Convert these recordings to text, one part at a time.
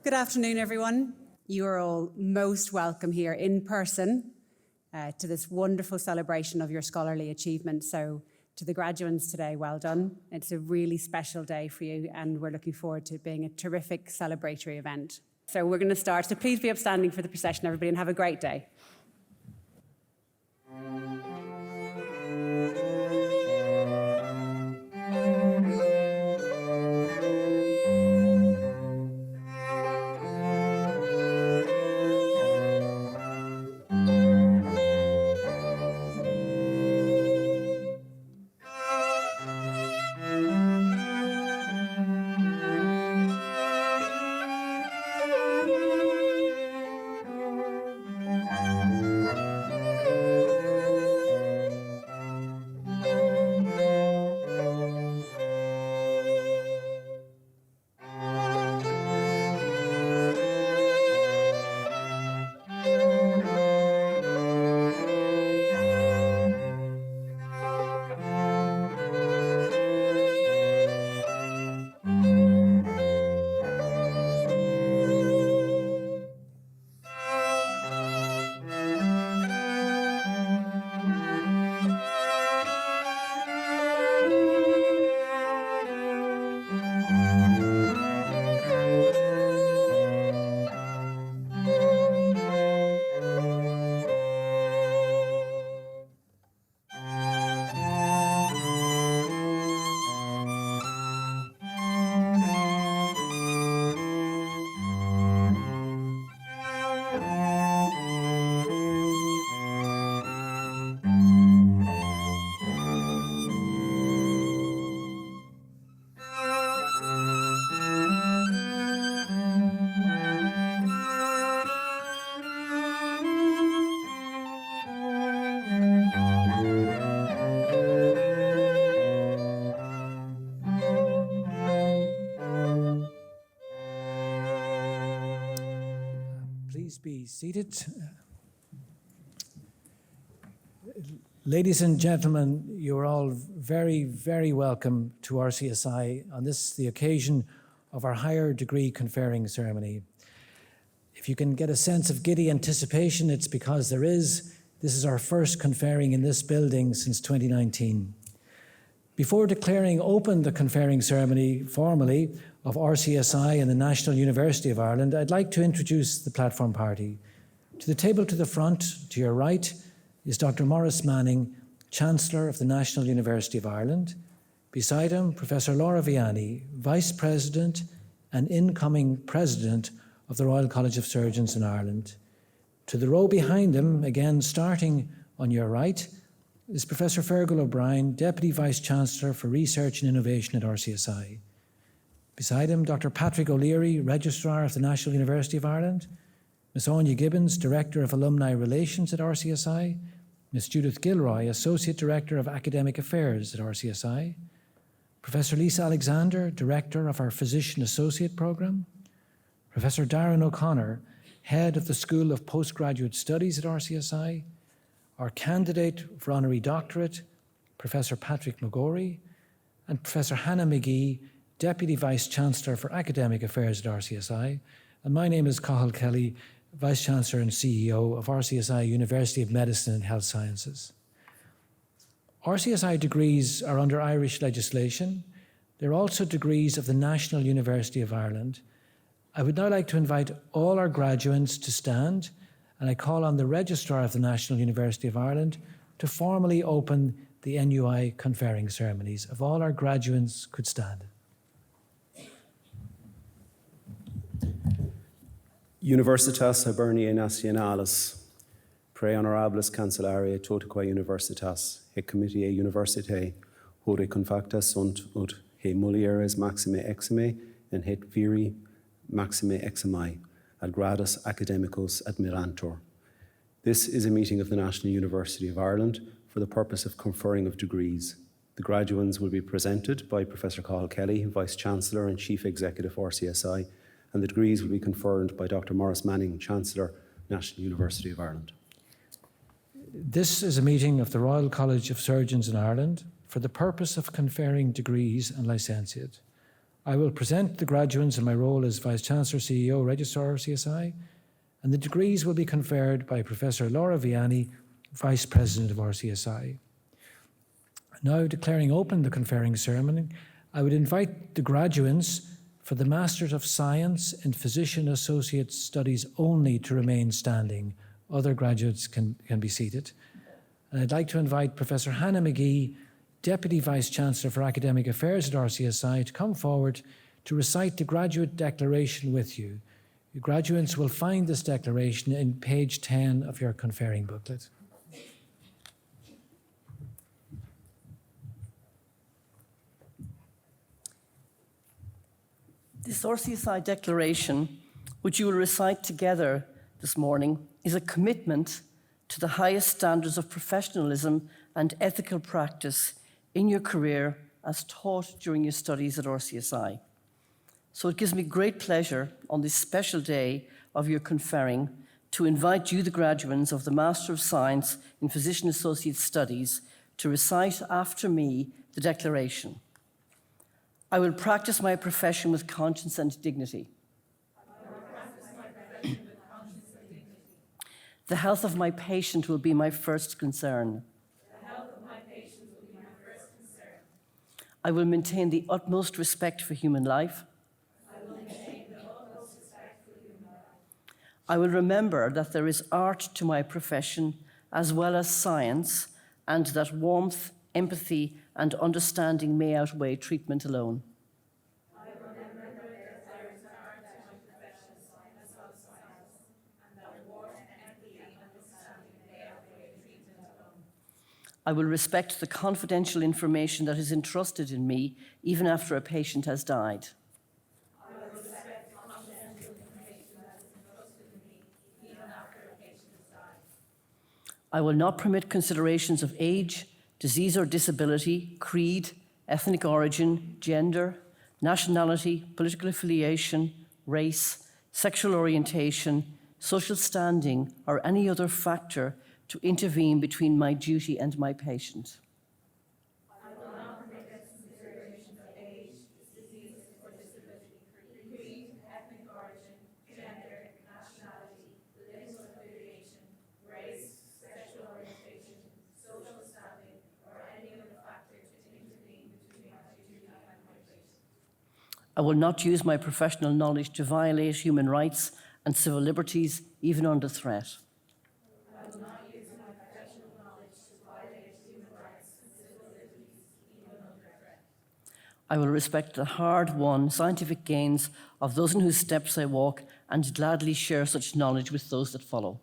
Good afternoon, everyone. You are all most welcome here in person to this wonderful celebration of your scholarly achievement. So to the graduands today, well done. It's a really special day for you, and we're looking forward to it being a terrific celebratory event. So we're going to start. So please be upstanding for the procession, everybody, and have a great day. Be seated. Ladies and gentlemen, you're all very, very welcome to RCSI on this, the occasion of our higher degree conferring ceremony. If you can get a sense of giddy anticipation, it's because there is. This is our first conferring in this building since 2019. Before declaring open the conferring ceremony formally of RCSI and the National University of Ireland, I'd like to introduce the platform party. To the table to the front, to your right, is Dr. Maurice Manning, Chancellor of the National University of Ireland. Beside him, Professor Laura Vianney, Vice President and incoming President of the Royal College of Surgeons in Ireland. To the row behind him, again starting on your right, is Professor Fergal O'Brien, Deputy Vice-Chancellor for Research and Innovation at RCSI. Beside him, Dr. Patrick O'Leary, Registrar of the National University of Ireland, Ms. Anya Gibbons, Director of Alumni Relations at RCSI, Ms. Judith Gilroy, Associate Director of Academic Affairs at RCSI, Professor Lisa Alexander, Director of our Physician Associate Programme, Professor Darren O'Connor, Head of the School of Postgraduate Studies at RCSI, our candidate for Honorary Doctorate, Professor Patrick McGorry, and Professor Hannah McGee, Deputy Vice-Chancellor for Academic Affairs at RCSI. And my name is Cathal Kelly, Vice-Chancellor and CEO of RCSI University of Medicine and Health Sciences. RCSI degrees are under Irish legislation. They're also degrees of the National University of Ireland. I would now like to invite all our graduands to stand, and I call on the Registrar of the National University of Ireland to formally open the NUI conferring ceremonies. If all our graduands could stand. Universitas Hiberniae Nationalis, pre honorables Cancellaria totaque Universitas, he comitia Universitae, hode confacta sunt ut he mulieres maxime exime, and het viri maxime eximi, ad gradus academicos admirantur. This is a meeting of the National University of Ireland for the purpose of conferring of degrees. The graduands will be presented by Professor Cathal Kelly, Vice-Chancellor and Chief Executive RCSI, and the degrees will be conferred by Dr. Maurice Manning, Chancellor, National University of Ireland. This is a meeting of the Royal College of Surgeons in Ireland for the purpose of conferring degrees and licentiate. I will present the graduands in my role as Vice Chancellor, CEO, Registrar RCSI, and the degrees will be conferred by Professor Laura Vianney, Vice President of RCSI. Now declaring open the conferring ceremony, I would invite the graduands for the Masters of Science in Physician Associate Studies only to remain standing. Other graduates can be seated. And I'd like to invite Professor Hannah McGee, Deputy Vice Chancellor for Academic Affairs at RCSI, to come forward to recite the graduate declaration with you. Your graduates will find this declaration in page 10 of your conferring booklet. This RCSI declaration, which you will recite together this morning, is a commitment to the highest standards of professionalism and ethical practice in your career as taught during your studies at RCSI. So it gives me great pleasure on this special day of your conferring to invite you, the graduands of the Master of Science in Physician Associate Studies, to recite after me the declaration. I will practice my profession with conscience and dignity. The health of my patient will be my first concern. I will maintain the utmost respect for human life. I will remember that there is art to my profession as well as science, and that warmth, empathy, and understanding may outweigh treatment alone. I will remember that there is art to my profession as well as science, and that warmth, empathy, and understanding may outweigh treatment alone. I will respect the confidential information that is entrusted in me even after a patient has died. I will respect the confidential information that is entrusted in me even after a patient has died. I will not permit considerations of age, disease or disability, creed, ethnic origin, gender, nationality, political affiliation, race, sexual orientation, social standing, or any other factor to intervene between my duty and my patient. I will not permit considerations of age, disease, or disability, creed, ethnic origin, gender, nationality, political affiliation, race, sexual orientation, social standing, or any other factor to intervene between my duty and my patient. I will not use my professional knowledge to violate human rights and civil liberties, even under threat. I will not use my professional knowledge to violate human rights and civil liberties, even under threat. I will respect the hard-won scientific gains of those in whose steps I walk, and gladly share such knowledge with those that follow.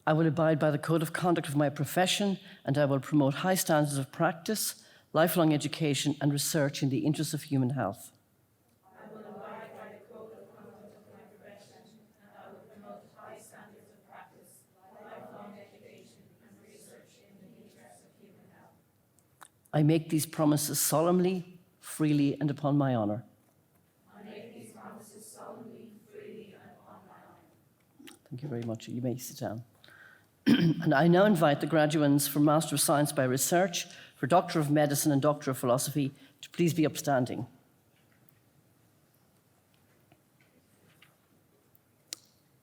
I will abide by the code of conduct of my profession, and I will promote high standards of practice, lifelong education, and research in the interests of human health. I will abide by the code of conduct of my profession, and I will promote high standards of practice, lifelong education, and research in the interests of human health. I make these promises solemnly, freely, and upon my honor. I make these promises solemnly, freely, and upon my honor. Thank you very much. You may sit down. And I now invite the graduands for Master of Science by Research, for Doctor of Medicine and Doctor of Philosophy to please be upstanding.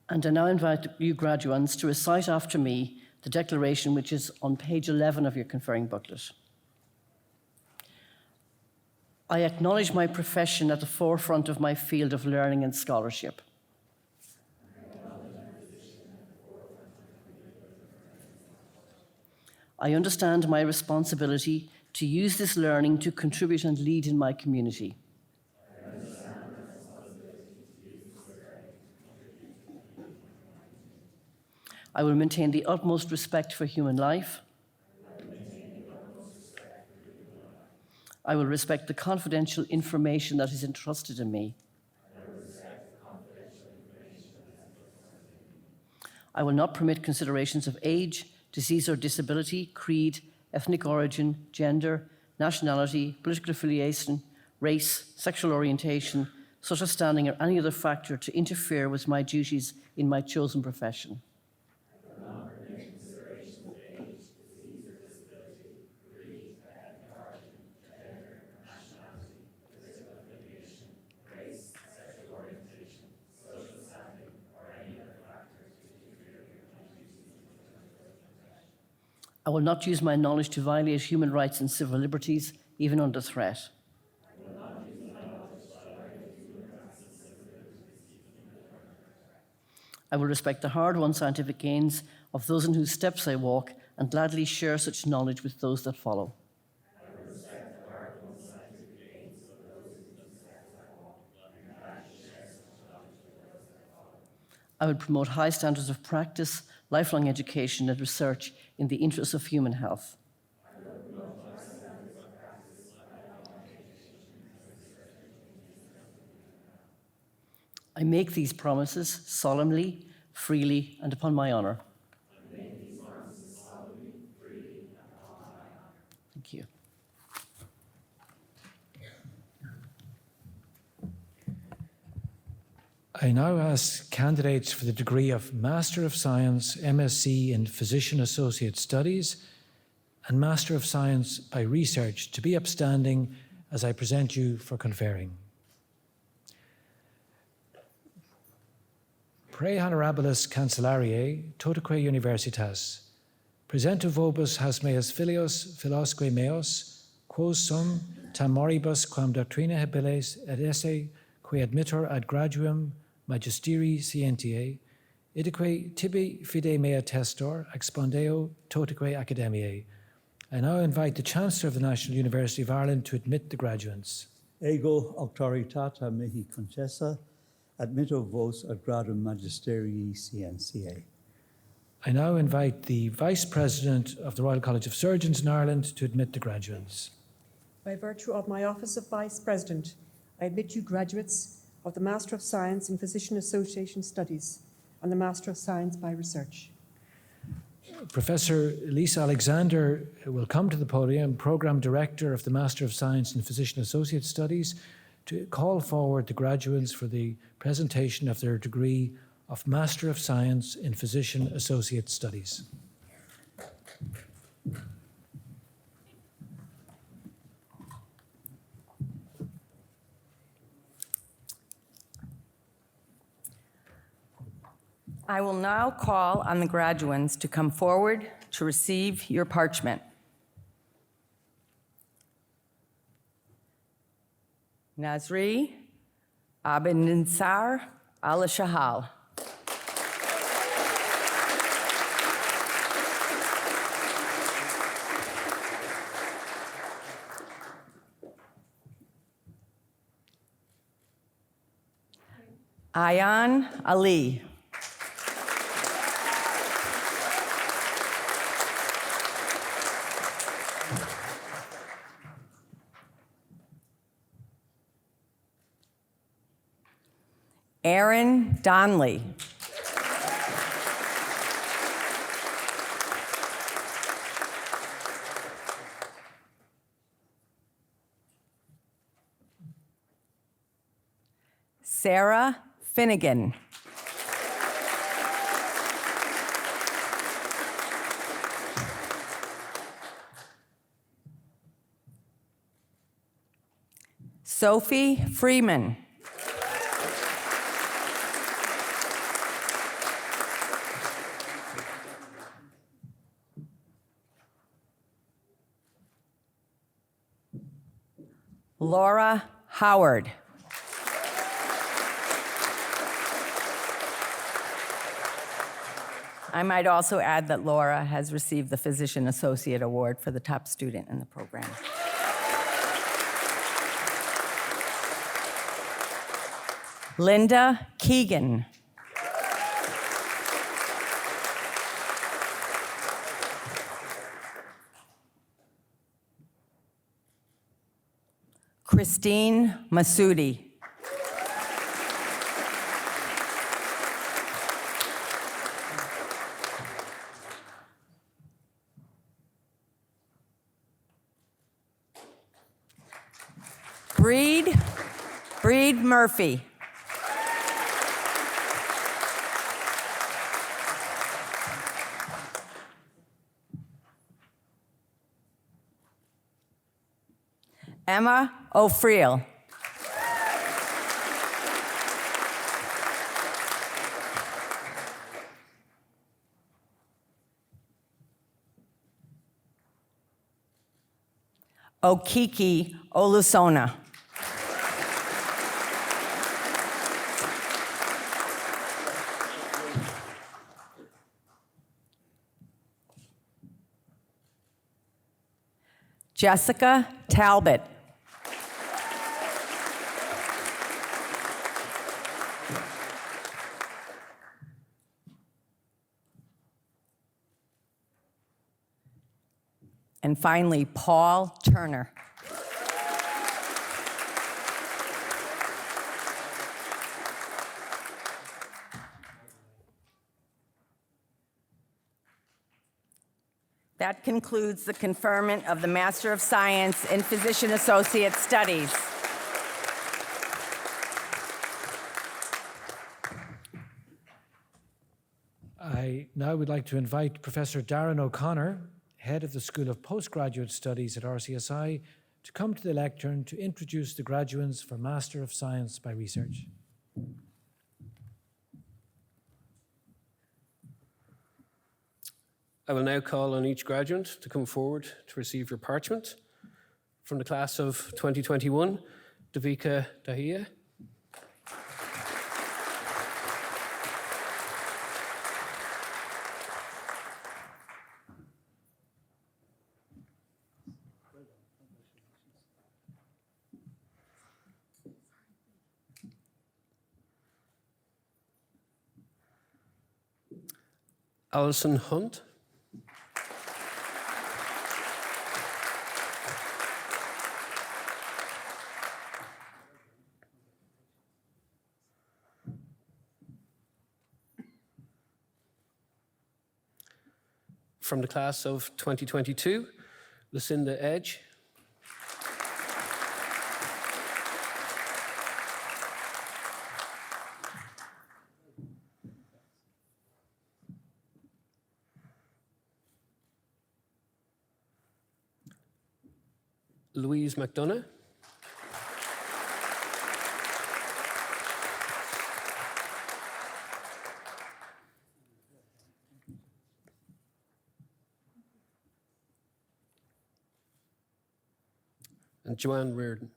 And I now invite you graduands to recite after me the declaration which is on page 11 of your conferring booklet. I acknowledge my profession at the forefront of my field of learning and scholarship. I understand my responsibility to use this learning to contribute and lead in my community. I will maintain the utmost respect for human life. I will respect the confidential information that is entrusted in me. I will not permit considerations of age, disease or disability, creed, ethnic origin, gender, nationality, political affiliation, race, sexual orientation, social standing, or any other factor to interfere with my duties in my chosen profession. I will not I will not use my knowledge to violate human rights and civil liberties, even under threat. I will respect the hard-won scientific gains of those in whose steps I walk and gladly share such knowledge with those that follow. I will promote high standards of practice, lifelong education, and research in the interests of human health. I make these promises solemnly, freely, and upon my honor. Thank you. I now ask candidates for the degree of Master of Science, MSc in Physician Associate Studies, and Master of Science by Research to be upstanding as I present you for conferring. Prae honorabilis Cancellariae, totaque universitas, presento vobis hac meas filios philosque meos, quos sum tam moribus quam doctrina habiles et esse que admittor ad graduum magisteri scientiae, idaque tibi fide mea testor, expondeo totaque academiae. I now invite the Chancellor of the National University of Ireland to admit the graduands. Ego auctoritata mihi concessa, admitto vos ad gradum magisterii scientiae. I now invite the Vice President of the Royal College of Surgeons in Ireland to admit the graduands. By virtue of my office of Vice President, I admit you graduates of the Master of Science in Physician Association Studies and the Master of Science by Research. Professor Lisa Alexander will come to the podium, Programme Director of the Master of Science in Physician Associate Studies, to call forward the graduates for the presentation of their degree of Master of Science in Physician Associate Studies. I will now call on the graduands to come forward to receive your parchment. Nazri Abeninsar Al-Shahal. Ayan Ali. Aaron Donley. Sarah Finnegan. Sophie Freeman. Laura Howard. I might also add that Laura has received the Physician Associate Award for the top student in the program. Linda Keegan. Christine Masudi. Breed Murphy. Emma O'Friel. Okiki Olusona. Jessica Talbot. And finally, Paul Turner. That concludes the conferment of the Master of Science in Physician Associate Studies. I now would like to invite Professor Darren O'Connor, Head of the School of Postgraduate Studies at RCSI, to come to the lectern to introduce the graduands for Master of Science by Research. I will now call on each graduate to come forward to receive your parchment. From the class of 2021, Davika Dahia. Alison Hunt. From the class of 2022, Lucinda Edge. Louise McDonough. And Joanne Reardon.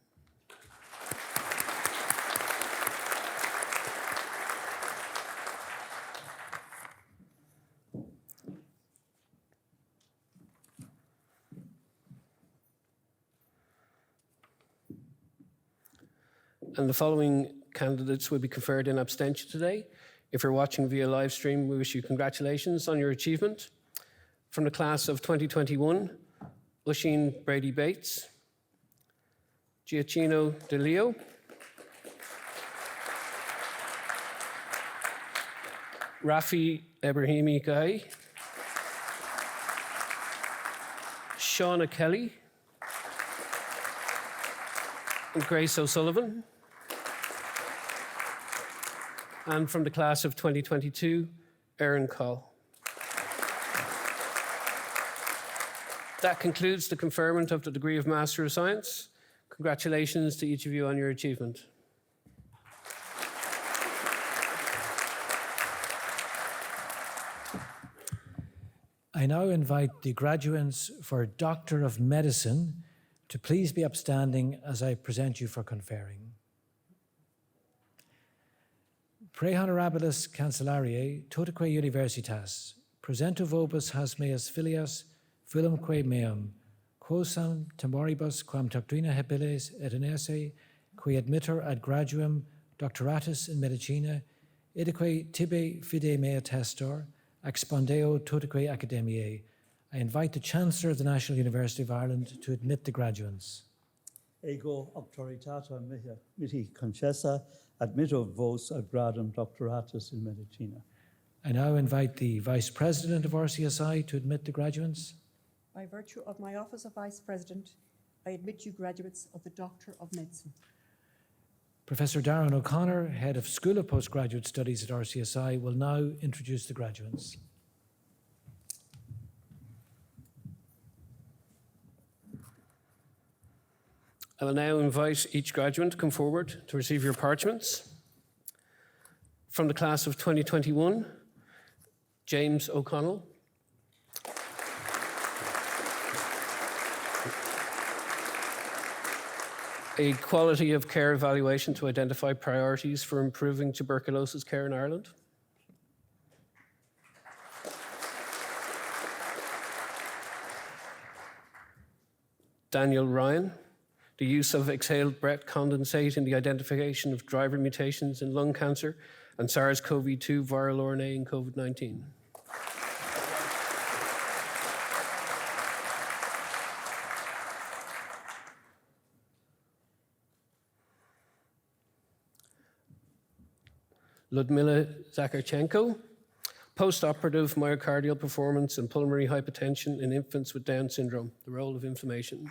And the following candidates will be conferred in abstention today. If you're watching via live stream, we wish you congratulations on your achievement. From the class of 2021, Oisin Brady Bates, Giacchino De Leo, Rafi Ebrahimi Guy, Shauna Kelly, and Grace O'Sullivan. And from the class of 2022, Erin Call. That concludes the conferment of the degree of Master of Science. Congratulations to each of you on your achievement. I now invite the graduands for Doctor of Medicine to please be upstanding as I present you for conferring. Pre honorabilis cancellariae totaque universitas, presento vobis has meas filias, filumque meum, quosam temoribus quam doctrina habiles et inesse, qui admitter ad graduum doctoratus in medicina, idaque tibi fide mea testor, expandeo totaque academiae. I invite the Chancellor of the National University of Ireland to admit the graduands. Ego auctoritata mihi concessa admitto vos ad gradum doctoratus in medicina. I now invite the Vice President of RCSI to admit the graduands. By virtue of my office of Vice President, I admit you graduates of the Doctor of Medicine. Professor Darren O'Connor, Head of School of Postgraduate Studies at RCSI, will now introduce the graduands. I will now invite each graduate to come forward to receive your parchments. From the class of 2021, James O'Connell. a quality of care evaluation to identify priorities for improving tuberculosis care in Ireland. Daniel Ryan, the use of exhaled breath condensate in the identification of driver mutations in lung cancer and SARS-CoV-2 viral RNA in COVID-19. Ludmila Zakharchenko, postoperative myocardial performance and pulmonary hypertension in infants with Down syndrome, the role of inflammation.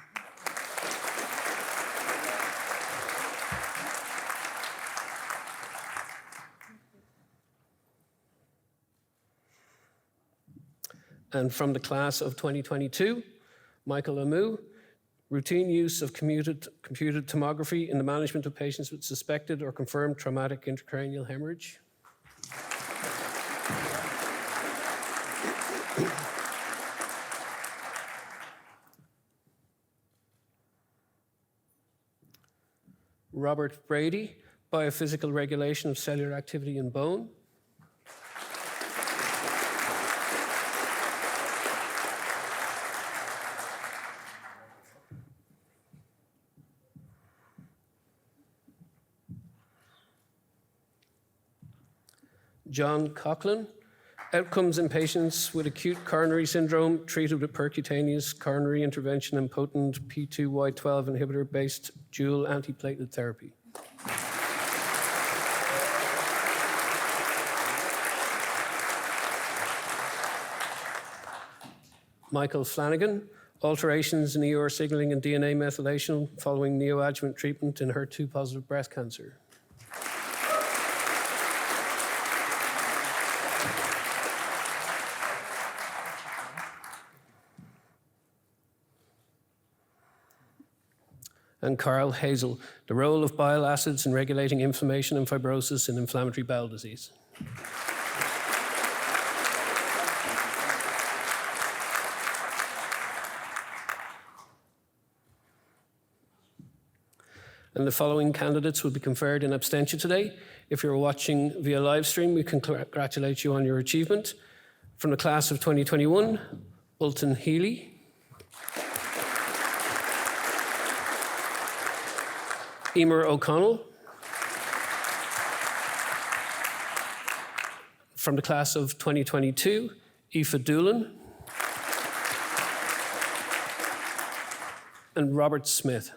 And from the class of 2022, Michael Amu, routine use of computed tomography in the management of patients with suspected or confirmed traumatic intracranial hemorrhage. Robert Brady, biophysical regulation of cellular activity in bone. John Coughlin, outcomes in patients with acute coronary syndrome treated with percutaneous coronary intervention and potent P2Y12 inhibitor-based dual antiplatelet therapy. Michael Flanagan, alterations in ER signaling and DNA methylation following neoadjuvant treatment in HER2-positive breast cancer. And Carl Hazel, the role of bile acids in regulating inflammation and fibrosis in inflammatory bowel disease. And the following candidates will be conferred in absentia today. If you're watching via live stream, we congratulate you on your achievement. From the class of 2021, Ulton Healy. Emer O'Connell. From the class of 2022, Aoife Doolan. And Robert Smith.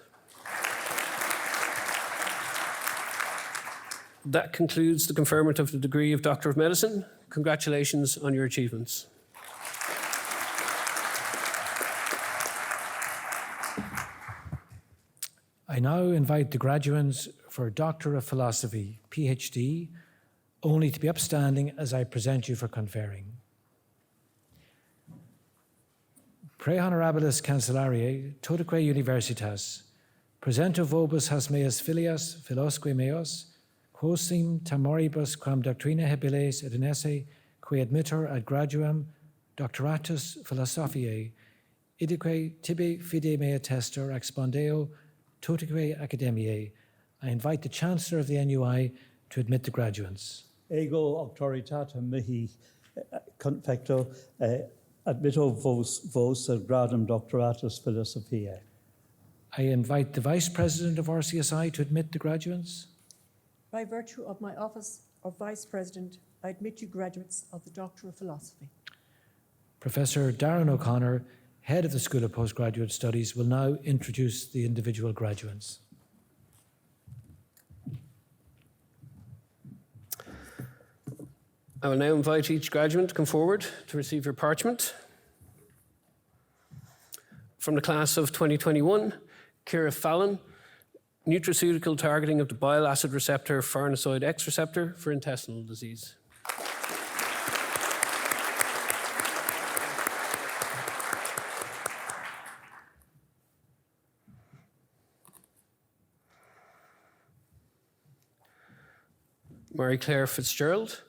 That concludes the conferment of the degree of Doctor of Medicine. Congratulations on your achievements. I now invite the graduands for Doctor of Philosophy, PhD, only to be upstanding as I present you for conferring. Pre honorabilis Cancellariae, totaque universitas, presento vobis has meas filias, philosque meos, quosim tamoribus quam doctrina habiles et inesse, que admittor ad graduam doctoratus philosophiae, idique tibi fide mea testor expondeo totaque academiae. I invite the Chancellor of the NUI to admit the graduates. Ego auctoritatem mihi confecto admitto vos ad gradum doctoratus philosophiae. I invite the Vice President of RCSI to admit the graduates. By virtue of my office of Vice President, I admit you graduates of the Doctor of Philosophy. Professor Darren O'Connor, Head of the School of Postgraduate Studies, will now introduce the individual graduates. I will now invite each graduate to come forward to receive your parchment. From the class of 2021, Ciara Fallon, nutraceutical targeting of the bile acid receptor farnesoid X receptor for intestinal disease. Mary-Claire Fitzgerald,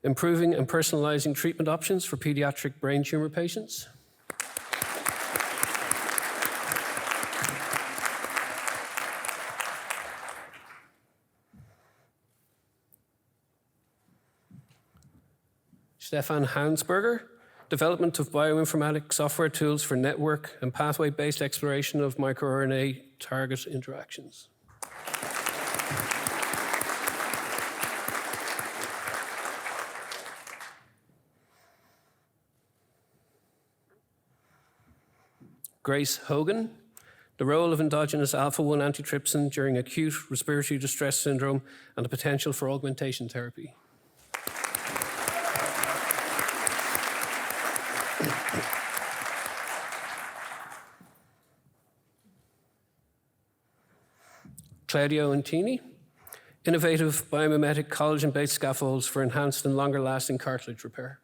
improving and personalizing treatment options for pediatric brain tumor patients. Stefan Hansberger, development of bioinformatic software tools for network and pathway-based exploration of microRNA target interactions. Grace Hogan, the role of endogenous alpha-1 antitrypsin during acute respiratory distress syndrome and the potential for augmentation therapy. Claudio Antini, innovative biomimetic collagen-based scaffolds for enhanced and longer-lasting cartilage repair.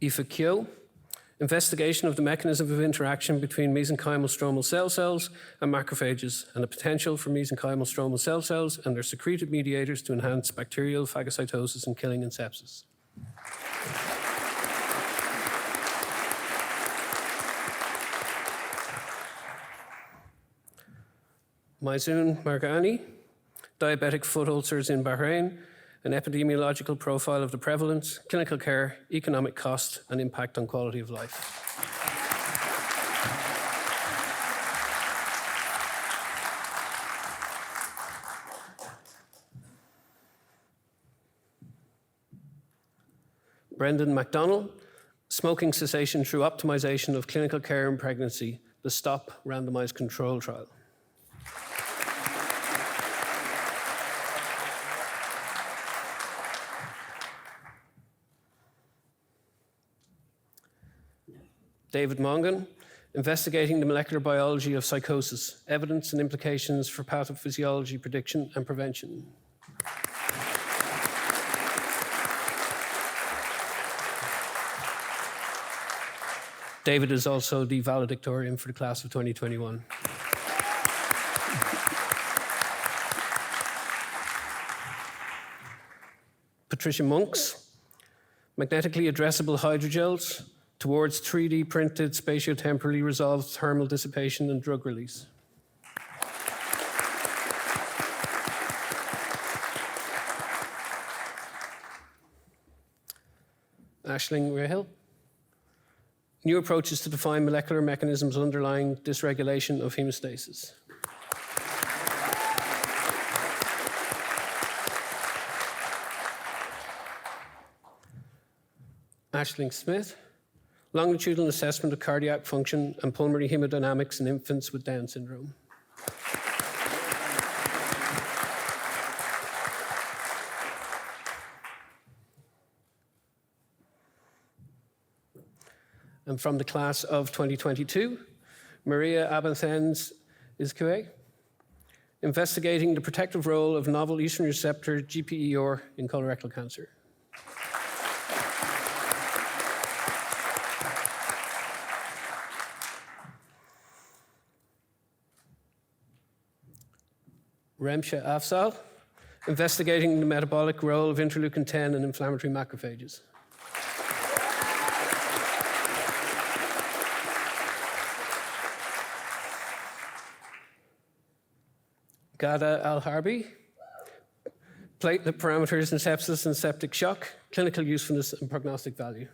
Aoife Keogh, investigation of the mechanism of interaction between mesenchymal stromal cell cells and macrophages and the potential for mesenchymal stromal cell cells and their secreted mediators to enhance bacterial phagocytosis and killing in sepsis. Maisoon Marghani, diabetic foot ulcers in Bahrain, an epidemiological profile of the prevalence, clinical care, economic cost, and impact on quality of life. Brendan MacDonald, smoking cessation through optimization of clinical care in pregnancy, the STOP randomized control trial. David Mongan, investigating the molecular biology of psychosis, evidence and implications for pathophysiology prediction and prevention. David is also the valedictorian for the class of 2021. Patricia Monks, magnetically addressable hydrogels towards 3D printed spatiotemporally resolved thermal dissipation and drug release. Aisling Rahil, new approaches to define molecular mechanisms underlying dysregulation of hemostasis. Aisling Smith, longitudinal assessment of cardiac function and pulmonary hemodynamics in infants with Down syndrome. And from the class of 2022, Maria Abanthens Izquierdo, investigating the protective role of novel estrogen receptor GPER in colorectal cancer. Remsha Afzal, investigating the metabolic role of interleukin-10 in inflammatory macrophages. Ghada Al-Harbi, platelet parameters in sepsis and septic shock, clinical usefulness and prognostic value.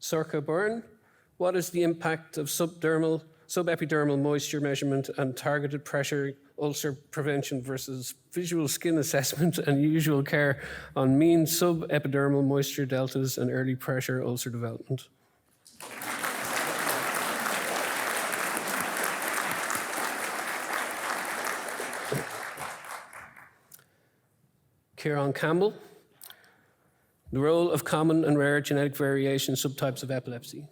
Sorka Byrne, what is the impact of subepidermal moisture measurement and targeted pressure ulcer prevention versus visual skin assessment and usual care on mean subepidermal moisture deltas and early pressure ulcer development? Kieran Campbell, the role of common and rare genetic variation subtypes of epilepsy.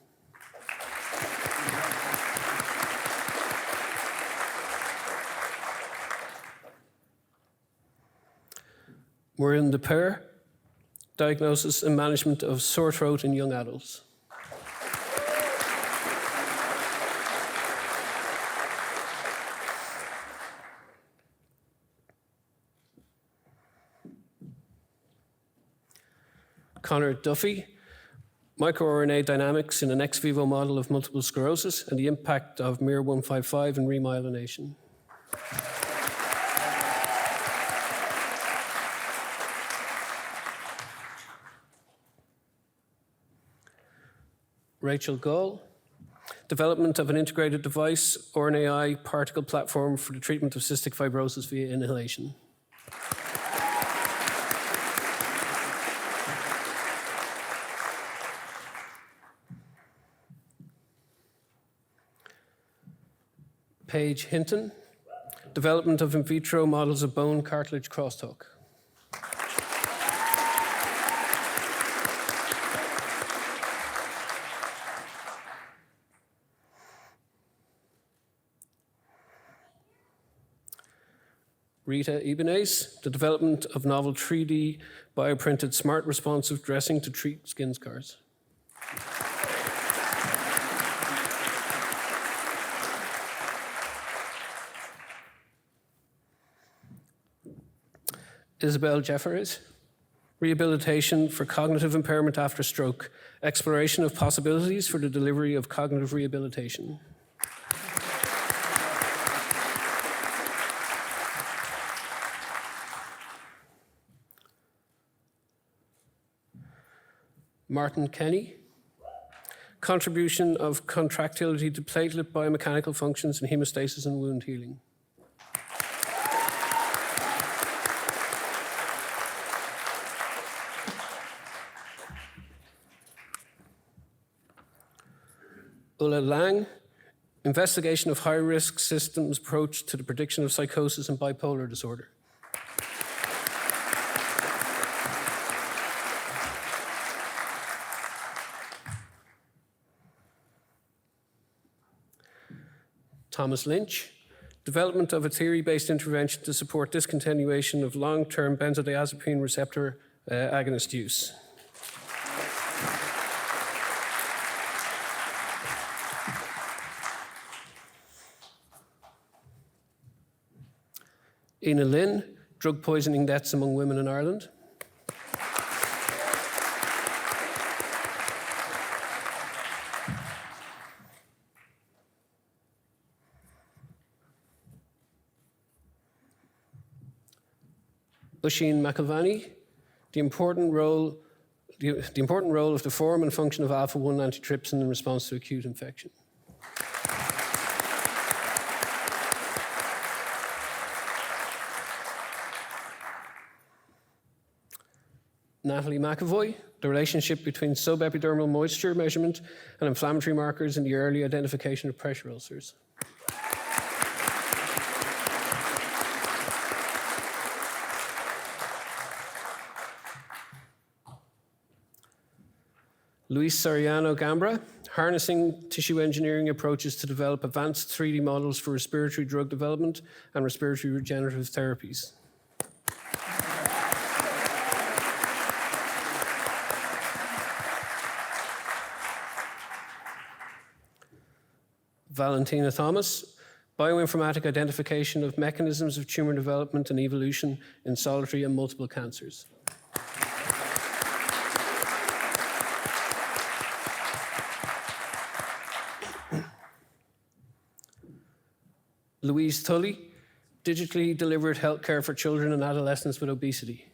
Maureen DePere, diagnosis and management of sore throat in young adults. Conor Duffy, microRNA dynamics in an ex vivo model of multiple sclerosis and the impact of miR-155 in remyelination. Rachel Gull, development of an integrated device, RNAi particle platform for the treatment of cystic fibrosis via inhalation. Paige Hinton, development of in vitro models of bone cartilage crosstalk. Rita Ibanez, the development of novel 3D bioprinted smart responsive dressing to treat skin scars. Isabel Jeffers, rehabilitation for cognitive impairment after stroke, exploration of possibilities for the delivery of cognitive rehabilitation. Martin Kenny, contribution of contractility to platelet biomechanical functions in hemostasis and wound healing. Ulla Lang, investigation of high-risk systems approach to the prediction of psychosis and bipolar disorder. Thomas Lynch, development of a theory-based intervention to support discontinuation of long-term benzodiazepine receptor agonist use. Ina Lynn, drug poisoning deaths among women in Ireland. Oisin McIlvany, the important role of the form and function of alpha-1 antitrypsin in response to acute infection. Natalie McAvoy, the relationship between subepidermal moisture measurement and inflammatory markers in the early identification of pressure ulcers. Luis Soriano Gambra, harnessing tissue engineering approaches to develop advanced 3D models for respiratory drug development and respiratory regenerative therapies. Valentina Thomas, bioinformatic identification of mechanisms of tumor development and evolution in solitary and multiple cancers. Louise Tully, digitally delivered healthcare for children and adolescents with obesity.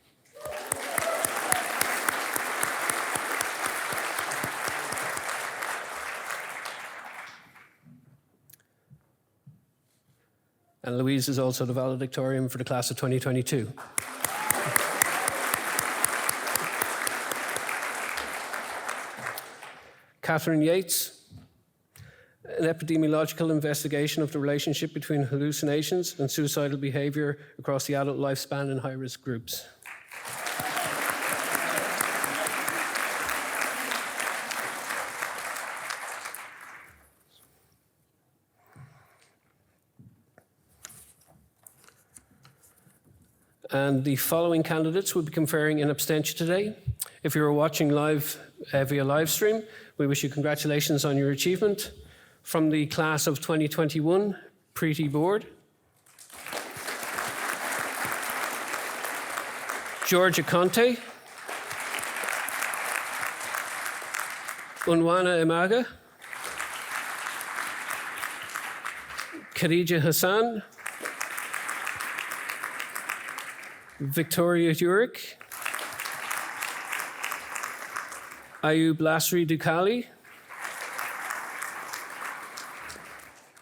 And Louise is also the valedictorian for the class of 2022. Catherine Yates, an epidemiological investigation of the relationship between hallucinations and suicidal behavior across the adult lifespan in high-risk groups. And the following candidates will be conferring in absentia today. If you are watching live via live stream, we wish you congratulations on your achievement. From the class of 2021, Preeti Board. Georgia Conte. Unwana Imaga, Khadija Hassan, Victoria Jurek, Ayub Lasri Dukali,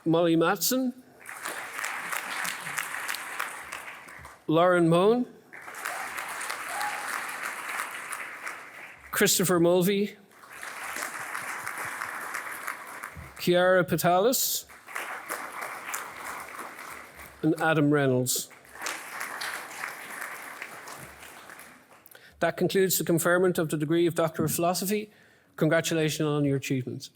Molly Matson, Lauren Moan, Christopher Mulvey, Chiara Patalis, and Adam Reynolds. That concludes the conferment of the degree of Doctor of Philosophy. Congratulations on your achievements.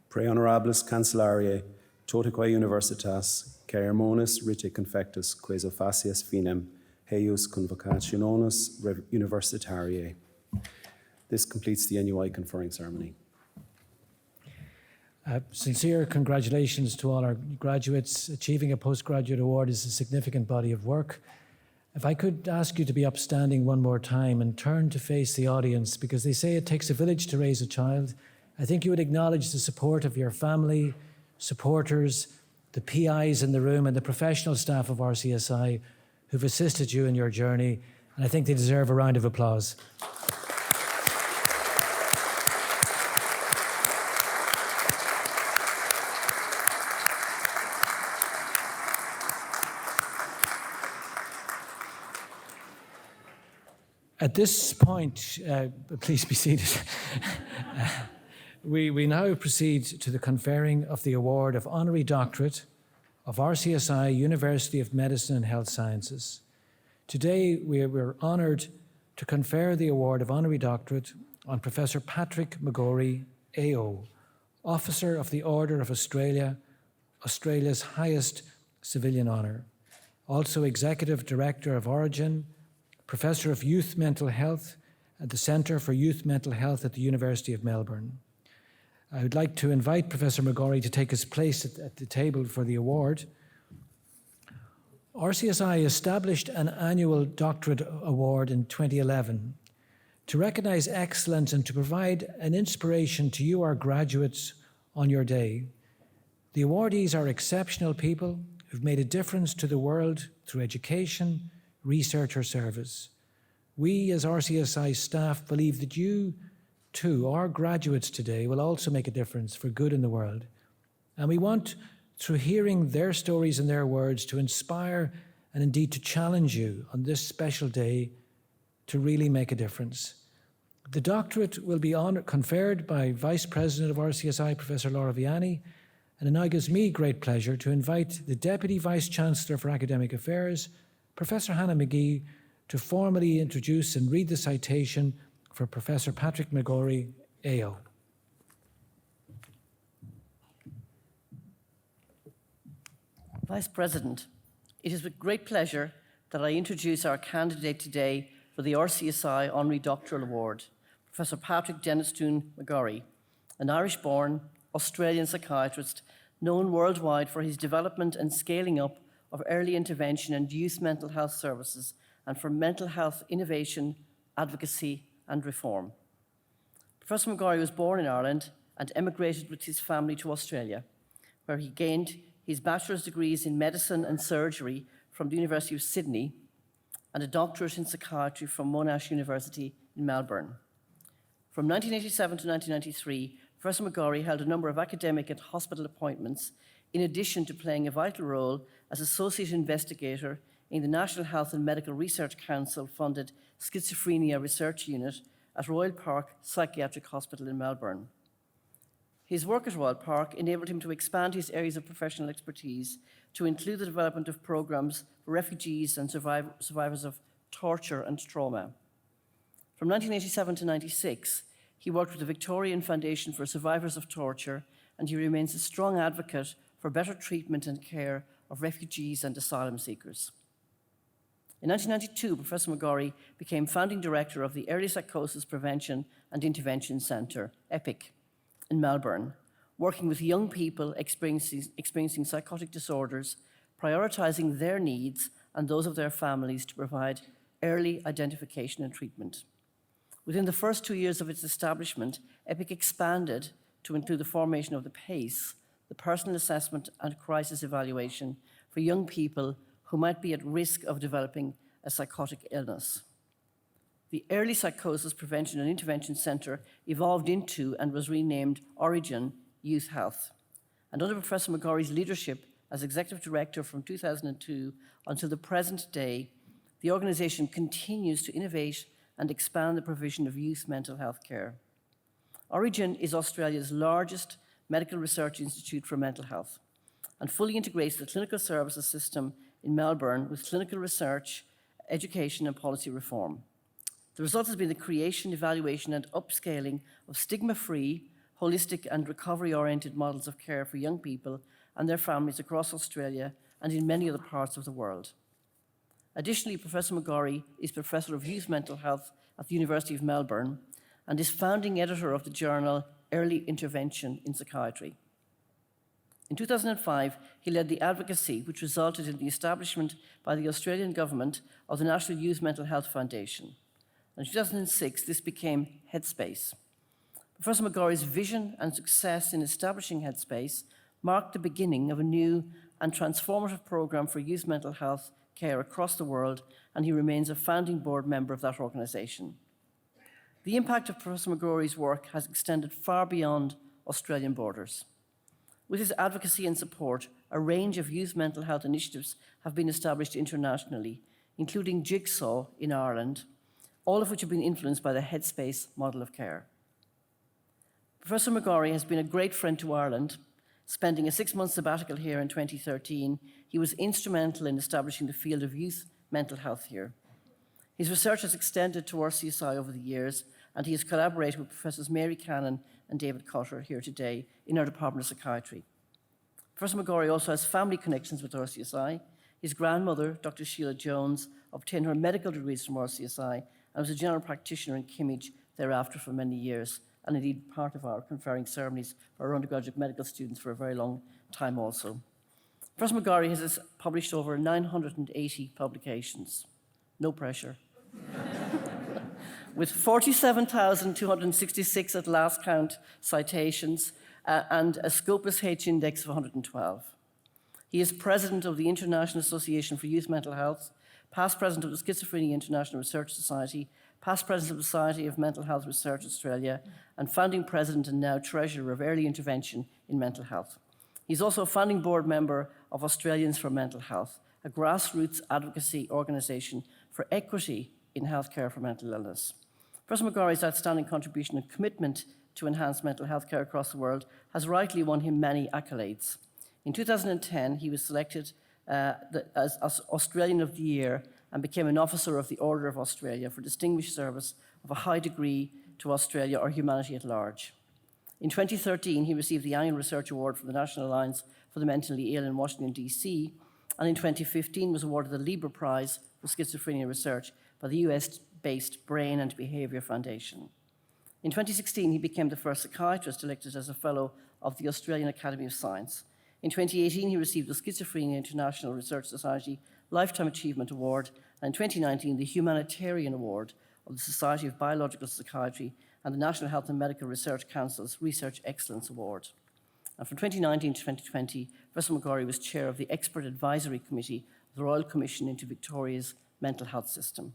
Pre honorables cancellariae, totaque universitas, caermonis rite confectus, queso facias finem, heius convocationis universitariae. This completes the NUI conferring ceremony. Sincere congratulations to all our graduates. Achieving a postgraduate award is a significant body of work. If I could ask you to be upstanding one more time and turn to face the audience, because they say it takes a village to raise a child. I think you would acknowledge the support of your family, supporters, the PIs in the room, and the professional staff of RCSI who've assisted you in your journey, and I think they deserve a round of applause. At this point, please be seated. We now proceed to the conferring of the award of Honorary Doctorate of RCSI University of Medicine and Health Sciences. Today, we're honoured to confer the award of Honorary Doctorate on Professor Patrick McGorry AO, Officer of the Order of Australia, Australia's highest civilian honour, also Executive Director of Origin, Professor of Youth Mental Health at the Centre for Youth Mental Health at the University of Melbourne. I would like to invite Professor McGorry to take his place at the table for the award. RCSI established an annual doctorate award in 2011 to recognise excellence and to provide an inspiration to you, our graduates, on your day. The awardees are exceptional people who've made a difference to the world through education, research or service. We as RCSI staff believe that you too, our graduates today, will also make a difference for good in the world. And we want, through hearing their stories and their words, to inspire and indeed to challenge you on this special day to really make a difference. The doctorate will be conferred by Vice President of RCSI, Professor Laura Vianney, and it now gives me great pleasure to invite the Deputy Vice Chancellor for Academic Affairs, Professor Hannah McGee, to formally introduce and read the citation for Professor Patrick McGorry AO. Vice President, it is with great pleasure that I introduce our candidate today for the RCSI Honorary Doctoral Award, Professor Patrick Dennistoun McGorry, an Irish-born Australian psychiatrist known worldwide for his development and scaling up of early intervention and youth mental health services and for mental health innovation, advocacy and reform. Professor McGorry was born in Ireland and emigrated with his family to Australia, where he gained his bachelor's degrees in medicine and surgery from the University of Sydney and a doctorate in psychiatry from Monash University in Melbourne. From 1987 to 1993, Professor McGorry held a number of academic and hospital appointments, in addition to playing a vital role as Associate Investigator in the National Health and Medical Research Council-funded Schizophrenia Research Unit at Royal Park Psychiatric Hospital in Melbourne. His work at Royal Park enabled him to expand his areas of professional expertise to include the development of programs for refugees and survivors of torture and trauma. From 1987 to 1996, he worked with the Victorian Foundation for Survivors of Torture, and he remains a strong advocate for better treatment and care of refugees and asylum seekers. In 1992, Professor McGorry became founding director of the Early Psychosis Prevention and Intervention Centre, EPIC, in Melbourne, working with young people experiencing psychotic disorders, prioritising their needs and those of their families to provide early identification and treatment. Within the first 2 years of its establishment, EPIC expanded to include the formation of the PACE, the Personal Assessment and Crisis Evaluation for young people who might be at risk of developing a psychotic illness. The Early Psychosis Prevention and Intervention Centre evolved into and was renamed Origin Youth Health. And under Professor McGorry's leadership as Executive Director from 2002 until the present day, the organisation continues to innovate and expand the provision of youth mental health care. Origin is Australia's largest medical research institute for mental health and fully integrates the clinical services system in Melbourne with clinical research, education and policy reform. The result has been the creation, evaluation and upscaling of stigma-free, holistic and recovery-oriented models of care for young people and their families across Australia and in many other parts of the world. Additionally, Professor McGorry is Professor of Youth Mental Health at the University of Melbourne and is founding editor of the journal Early Intervention in Psychiatry. In 2005, he led the advocacy which resulted in the establishment by the Australian Government of the National Youth Mental Health Foundation. In 2006, this became Headspace. Professor McGorry's vision and success in establishing Headspace marked the beginning of a new and transformative programme for youth mental health care across the world, and he remains a founding board member of that organisation. The impact of Professor McGorry's work has extended far beyond Australian borders. With his advocacy and support, a range of youth mental health initiatives have been established internationally, including Jigsaw in Ireland, all of which have been influenced by the Headspace model of care. Professor McGorry has been a great friend to Ireland. Spending a 6-month sabbatical here in 2013, he was instrumental in establishing the field of youth mental health here. His research has extended to RCSI over the years, and he has collaborated with Professors Mary Cannon and David Cotter here today in our Department of Psychiatry. Professor McGorry also has family connections with RCSI. His grandmother, Dr. Sheila Jones, obtained her medical degrees from RCSI and was a general practitioner in Kimmage thereafter for many years, and indeed part of our conferring ceremonies for our undergraduate medical students for a very long time also. Professor McGorry has published over 980 publications. No pressure. With 47,266 at last count citations and a Scopus H index of 112. He is president of the International Association for Youth Mental Health, past president of the Schizophrenia International Research Society, past president of the Society of Mental Health Research Australia, and founding president and now treasurer of Early Intervention in Mental Health. He's also a founding board member of Australians for Mental Health, a grassroots advocacy organisation for equity in healthcare for mental illness. Professor McGorry's outstanding contribution and commitment to enhance mental health care across the world has rightly won him many accolades. In 2010, he was selected as Australian of the Year and became an Officer of the Order of Australia for distinguished service of a high degree to Australia or humanity at large. In 2013, he received the Annual Research Award from the National Alliance for the Mentally Ill in Washington, D.C., and in 2015 was awarded the Lieber Prize for Schizophrenia Research by the US-based Brain and Behaviour Foundation. In 2016, he became the first psychiatrist elected as a Fellow of the Australian Academy of Science. In 2018, he received the Schizophrenia International Research Society Lifetime Achievement Award, and in 2019, the Humanitarian Award of the Society of Biological Psychiatry and the National Health and Medical Research Council's Research Excellence Award. And from 2019 to 2020, Professor McGorry was chair of the Expert Advisory Committee of the Royal Commission into Victoria's mental health system.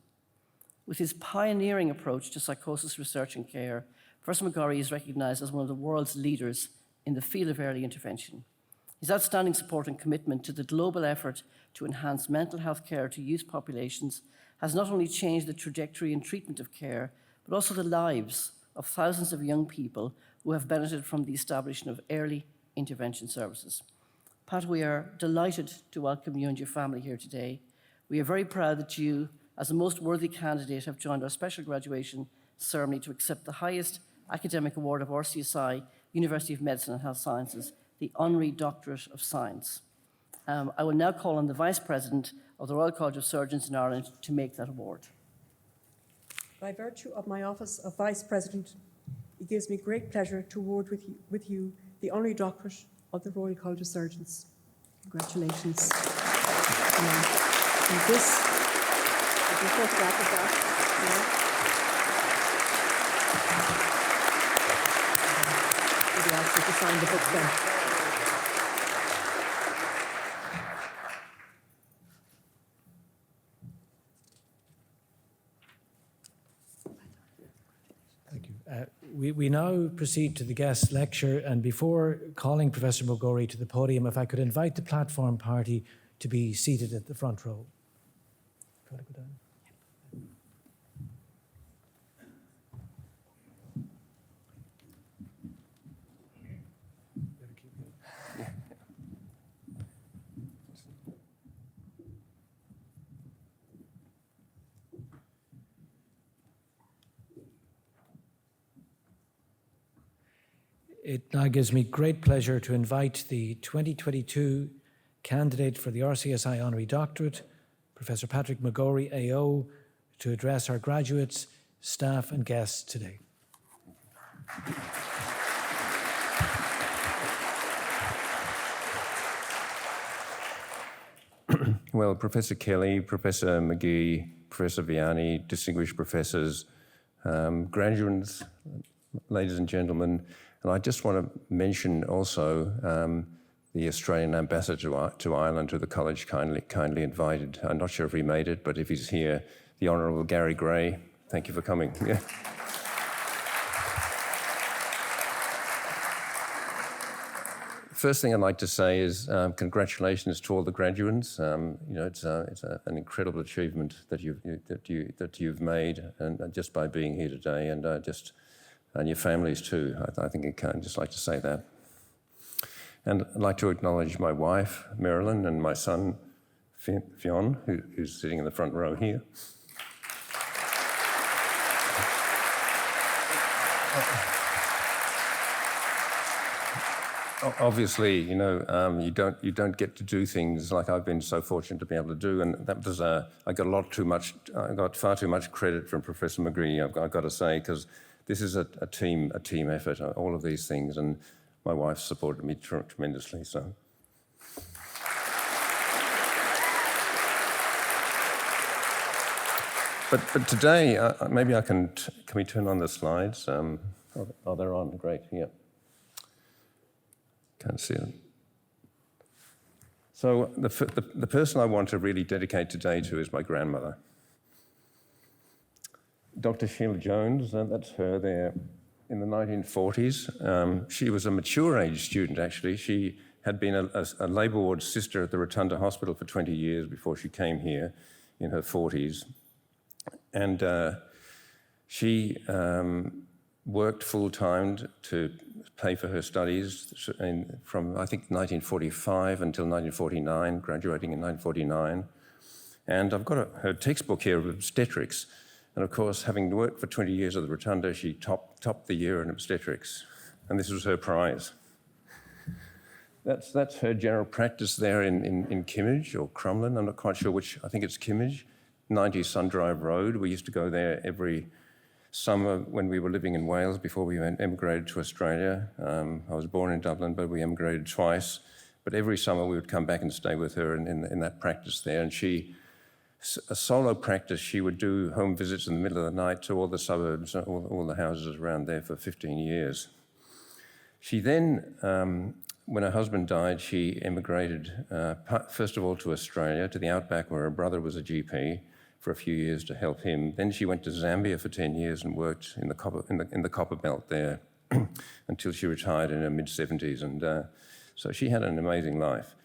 With his pioneering approach to psychosis research and care, Professor McGorry is recognised as one of the world's leaders in the field of early intervention. His outstanding support and commitment to the global effort to enhance mental health care to youth populations has not only changed the trajectory and treatment of care, but also the lives of thousands of young people who have benefited from the establishment of early intervention services. Pat, we are delighted to welcome you and your family here today. We are very proud that you, as a most worthy candidate, have joined our special graduation ceremony to accept the highest academic award of RCSI, University of Medicine and Health Sciences, the Honorary Doctorate of Science. I will now call on the Vice President of the Royal College of Surgeons in Ireland to make that award. By virtue of my office of Vice President, it gives me great pleasure to award with you the Honorary Doctorate of the Royal College of Surgeons. Congratulations. And this, if you photograph of that, maybe ask you to sign the book then. Thank you. We now proceed to the guest lecture, and before calling Professor McGorry to the podium, if I could invite the platform party to be seated at the front row. Try to go down. It now gives me great pleasure to invite the 2022 candidate for the RCSI Honorary Doctorate, Professor Patrick McGorry AO, to address our graduates, staff and guests today. Well, Professor Kelly, Professor McGee, Professor Vianney, distinguished professors, graduands, ladies and gentlemen, and I just want to mention also the Australian ambassador to Ireland, who the college kindly invited. I'm not sure if he made it, but if he's here, the Honourable Gary Gray. Thank you for coming. Yeah. First thing I'd like to say is congratulations to all the graduands. It's an incredible achievement that you've made, and just by being here today, and your families too. I think I'd just like to say that. And I'd like to acknowledge my wife, Marilyn, and my son, Fionn, who's sitting in the front row here. Obviously, you don't get to do things like I've been so fortunate to be able to do, and that was I got far too much credit from Professor McGorry, I've got to say, because this is a team effort, all of these things, and my wife supported me tremendously. So, but today, maybe I can we turn on the slides? Oh, they're on. Great. Yeah. Can't see them. So the person I want to really dedicate today to is my grandmother. Dr. Sheila Jones, that's her there in the 1940s. She was a mature age student, actually. She had been a labour ward sister at the Rotunda Hospital for 20 years before she came here in her 40s. And she worked full-time to pay for her studies from, I think, 1945 until 1949, graduating in 1949. And I've got her textbook here of obstetrics. And of course, having worked for 20 years at the Rotunda, she topped the year in obstetrics. And this was her prize. That's her general practice there in Kimmage or Crumlin. I'm not quite sure which, I think it's Kimmage, 90 Sundrive Road. We used to go there every summer when we were living in Wales before we emigrated to Australia. I was born in Dublin, but we emigrated twice. But every summer we would come back and stay with her in that practice there. And a solo practice, she would do home visits in the middle of the night to all the suburbs, all the houses around there for 15 years. She then, when her husband died, she emigrated, first of all to Australia, to the outback where her brother was a GP, for a few years to help him. Then she went to Zambia for 10 years and worked in the copper belt there until she retired in her mid-70s. And so she had an amazing life.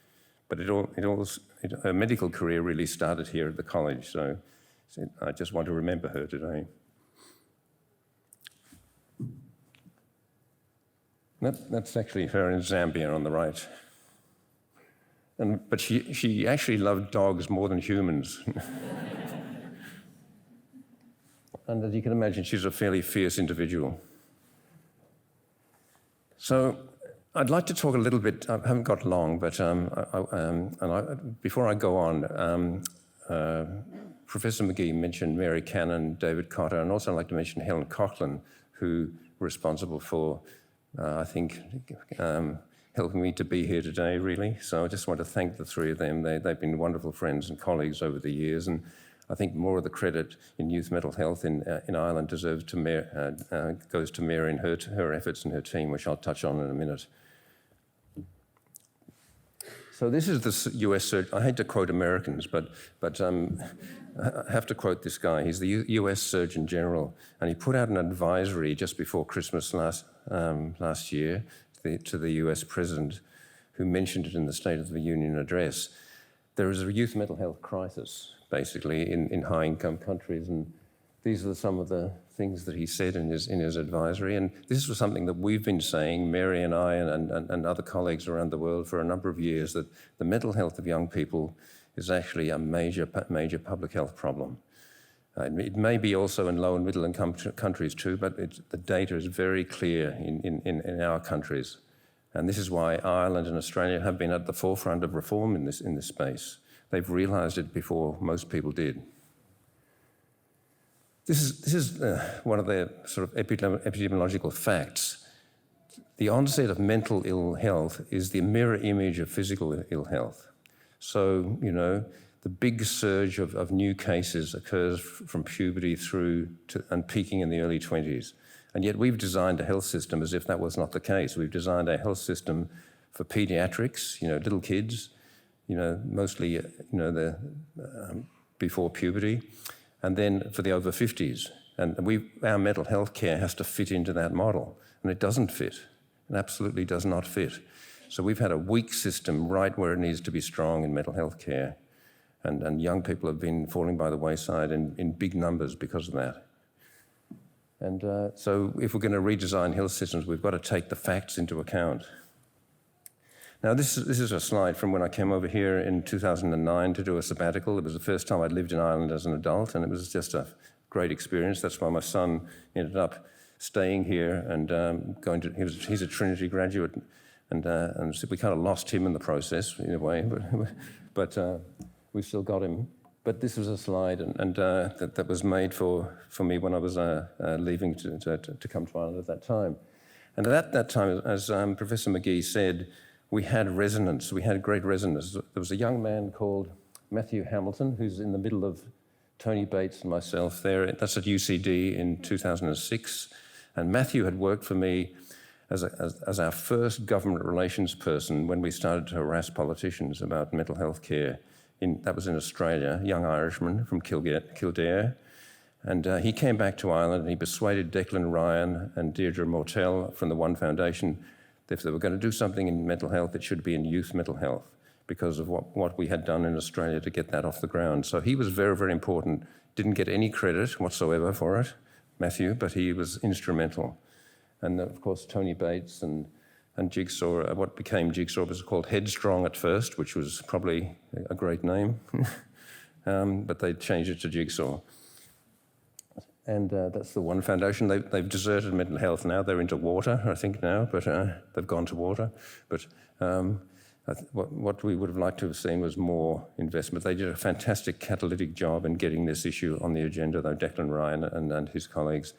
But her medical career really started here at the college. So I just want to remember her today. That's actually her in Zambia on the right. But she actually loved dogs more than humans. And as you can imagine, she's a fairly fierce individual. So I'd like to talk a little bit, I haven't got long, but before I go on, Professor McGee mentioned Mary Cannon, David Cotter, and also I'd like to mention Helen Coughlin, who were responsible for, Helen helping me to be here today, really. So I just want to thank the three of them. They've been wonderful friends and colleagues over the years, and I think more of the credit in youth mental health in Ireland goes to Mary and her efforts and her team, which I'll touch on in a minute. So this is the US surgeon. I hate to quote Americans, but I have to quote this guy. He's the US Surgeon General, and he put out an advisory just before Christmas last year to the US President, who mentioned it in the State of the Union address. There is a youth mental health crisis, basically, in high-income countries, and these are some of the things that he said in his advisory. And this was something that we've been saying, Mary and I and other colleagues around the world, for a number of years, that the mental health of young people is actually a major public health problem. It may be also in low and middle income countries too, but the data is very clear in our countries. And this is why Ireland and Australia have been at the forefront of reform in this space. They've realised it before most people did. This is one of the sort of epidemiological facts. The onset of mental ill health is the mirror image of physical ill health. So, the big surge of new cases occurs from puberty through to and peaking in the early 20s. And yet we've designed a health system as if that was not the case. We've designed a health system for pediatrics, little kids, mostly, before puberty, and then for the over 50s. And our mental health care has to fit into that model, and it doesn't fit. It absolutely does not fit. So we've had a weak system right where it needs to be strong in mental health care. And young people have been falling by the wayside in big numbers because of that. And so if we're going to redesign health systems, we've got to take the facts into account. Now, this is a slide from when I came over here in 2009 to do a sabbatical. It was the first time I'd lived in Ireland as an adult, and it was just a great experience. That's why my son ended up staying here and he's a Trinity graduate, and so we kind of lost him in the process in a way, but we've still got him. But this was a slide that was made for me when I was leaving to come to Ireland at that time. And at that time, as Professor McGee said, we had resonance. We had great resonance. There was a young man called Matthew Hamilton, who's in the middle of Tony Bates and myself there. That's at UCD in 2006. And Matthew had worked for me as our first government relations person when we started to harass politicians about mental health care. That was in Australia, young Irishman from Kildare. And he came back to Ireland and he persuaded Declan Ryan and Deirdre Mortell from the One Foundation that if they were going to do something in mental health, it should be in youth mental health because of what we had done in Australia to get that off the ground. So he was very, very important. Didn't get any credit whatsoever for it, Matthew, but he was instrumental. And of course, Tony Bates and Jigsaw, what became Jigsaw was called Headstrong at first, which was probably a great name, but they changed it to Jigsaw. And that's the One Foundation. They've deserted mental health now. They're into water, I think, now, but they've gone to water. But what we would have liked to have seen was more investment. They did a fantastic catalytic job in getting this issue on the agenda, though, Declan Ryan and his colleagues.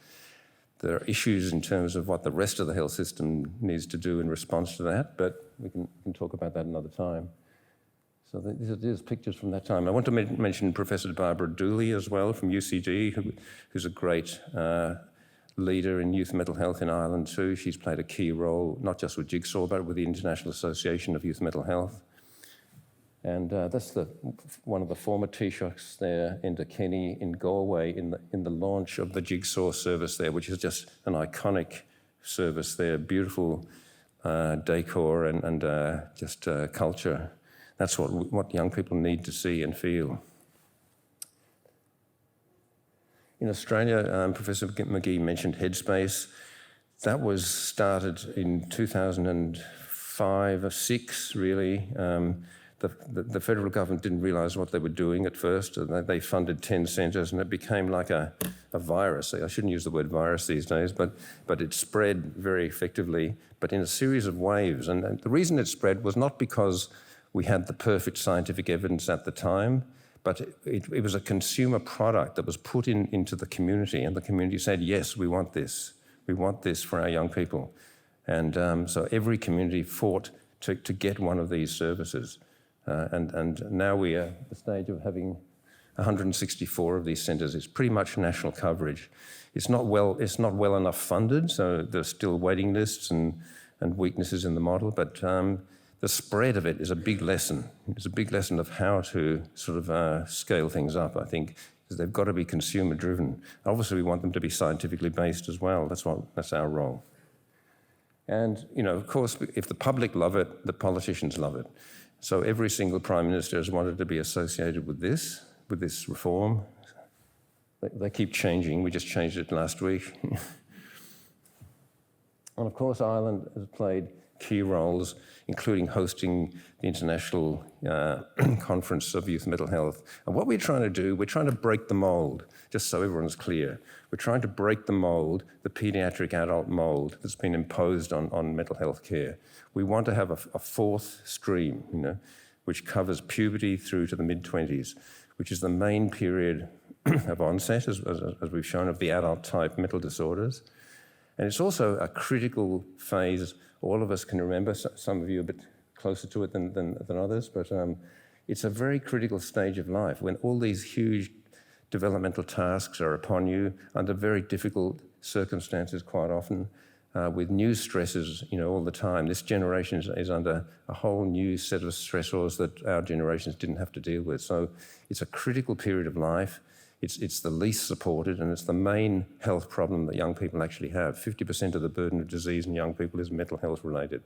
There are issues in terms of what the rest of the health system needs to do in response to that, but we can talk about that another time. So these are pictures from that time. I want to mention Professor Barbara Dooley as well from UCD, who's a great leader in youth mental health in Ireland too. She's played a key role, not just with Jigsaw, but with the International Association of Youth Mental Health. And that's one of the former Taoiseachs there in Kenny in Galway in the launch of the Jigsaw service there, which is just an iconic service there, beautiful decor and just culture. That's what young people need to see and feel. In Australia, Professor McGee mentioned Headspace. That was started in 2005 or 6, really. The federal government didn't realise what they were doing at first. They funded 10 centres and it became like a virus. I shouldn't use the word virus these days, but it spread very effectively, but in a series of waves. And the reason it spread was not because we had the perfect scientific evidence at the time, but it was a consumer product that was put into the community, and the community said, yes, we want this. We want this for our young people. And so every community fought to get one of these services. And now we are at the stage of having 164 of these centres. It's pretty much national coverage. It's not well enough funded, so there's still waiting lists and weaknesses in the model, but the spread of it is a big lesson. It's a big lesson of how to sort of scale things up, I think, because they've got to be consumer driven. Obviously, we want them to be scientifically based as well. That's our role. And, you know, of course, if the public love it, the politicians love it. So every single Prime Minister has wanted to be associated with this reform. They keep changing. We just changed it last week. And of course, Ireland has played key roles, including hosting the International Conference of Youth Mental Health. And what we're trying to do, we're trying to break the mold, just so everyone's clear. We're trying to break the mold, the pediatric adult mold that's been imposed on mental health care. We want to have a fourth stream, you know, which covers puberty through to the mid-20s, which is the main period of onset, as we've shown, of the adult type mental disorders. And it's also a critical phase. All of us can remember, some of you are a bit closer to it than others, but it's a very critical stage of life when all these huge developmental tasks are upon you under very difficult circumstances quite often, with new stresses, you know, all the time. This generation is under a whole new set of stressors that our generations didn't have to deal with. So it's a critical period of life. It's the least supported, and it's the main health problem that young people actually have. 50% of the burden of disease in young people is mental health related.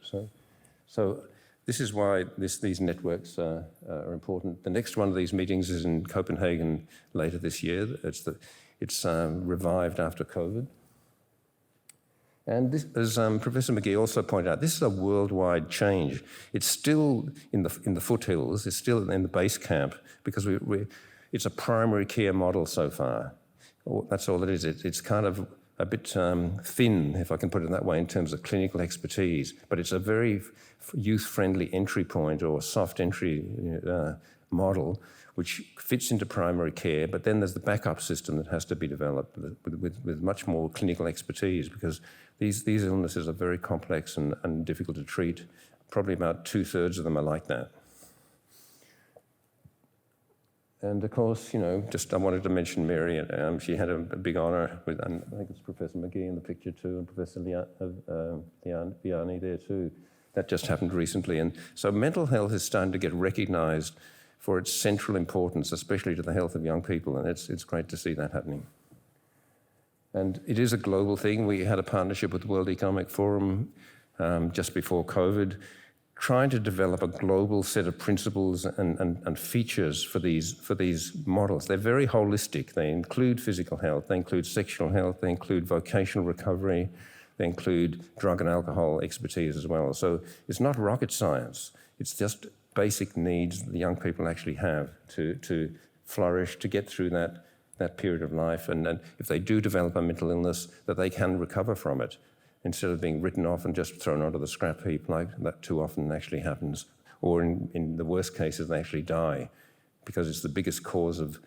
So this is why these networks are important. The next one of these meetings is in Copenhagen later this year. It's revived after COVID. And this, as Professor McGee also pointed out, this is a worldwide change. It's still in the foothills. It's still in the base camp because it's a primary care model so far. That's all it is. It's kind of a bit thin, if I can put it that way, in terms of clinical expertise, but it's a very youth-friendly entry point or soft entry model, which fits into primary care, but then there's the backup system that has to be developed with much more clinical expertise, because these illnesses are very complex and difficult to treat. Probably about 2/3 of them are like that. And of course, you know, I wanted to mention Mary. She had a big honour with, and I think it's Professor McGee in the picture too, and Professor Liani there too. That just happened recently. And so mental health is starting to get recognised for its central importance, especially to the health of young people, and it's great to see that happening. And it is a global thing. We had a partnership with the World Economic Forum just before COVID, trying to develop a global set of principles and features for these models. They're very holistic. They include physical health, they include sexual health, they include vocational recovery, they include drug and alcohol expertise as well. So it's not rocket science. It's just basic needs that the young people actually have to flourish, to get through that period of life. And if they do develop a mental illness, that they can recover from it, instead of being written off and just thrown onto the scrap heap like that too often actually happens. Or in the worst cases, they actually die, because it's the biggest cause of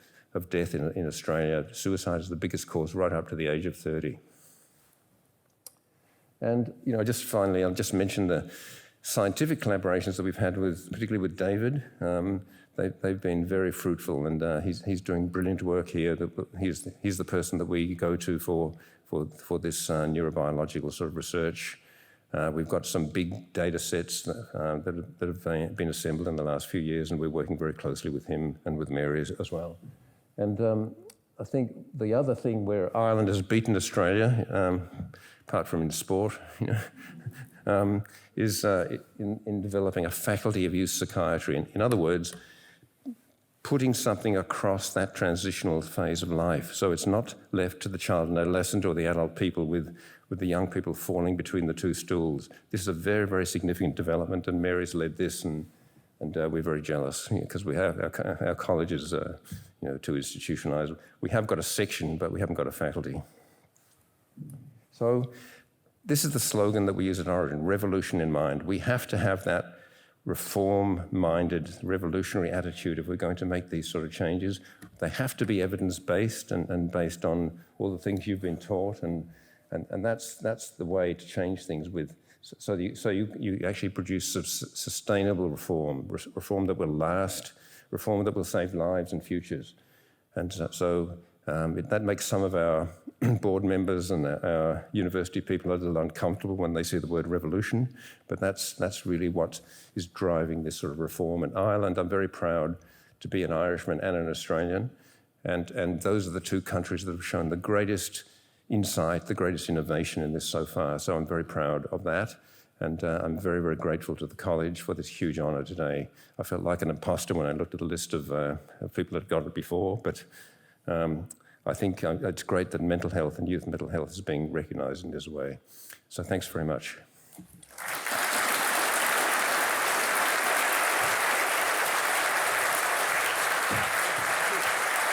death in Australia. Suicide is the biggest cause right up to the age of 30. And, you know, just finally, I'll just mention the scientific collaborations that we've had particularly with David. They've been very fruitful, and he's doing brilliant work here. He's the person that we go to for this neurobiological sort of research. We've got some big data sets that have been assembled in the last few years, and we're working very closely with him and with Mary as well. And I think the other thing where Ireland has beaten Australia, apart from in sport, you know, is in developing a faculty of youth psychiatry. In other words, putting something across that transitional phase of life, so it's not left to the child and adolescent or the adult people with the young people falling between the two stools. This is a very, very significant development, and Mary's led this, and we're very jealous because we have our colleges, you know, to institutionalise. We have got a section, but we haven't got a faculty. So this is the slogan that we use at Origin: revolution in mind. We have to have that reform-minded, revolutionary attitude if we're going to make these sort of changes. They have to be evidence-based and based on all the things you've been taught, and that's the way to change things with So you actually produce sustainable reform, reform that will last, reform that will save lives and futures. And that makes some of our board members and our university people a little uncomfortable when they see the word revolution, but that's really what is driving this sort of reform. In Ireland, I'm very proud to be an Irishman and an Australian, and those are the two countries that have shown the greatest insight, the greatest innovation in this so far. So I'm very proud of that, and I'm very, very grateful to the college for this huge honour today. I felt like an imposter when I looked at the list of people that got it before, but I think it's great that mental health and youth mental health is being recognised in this way. So thanks very much.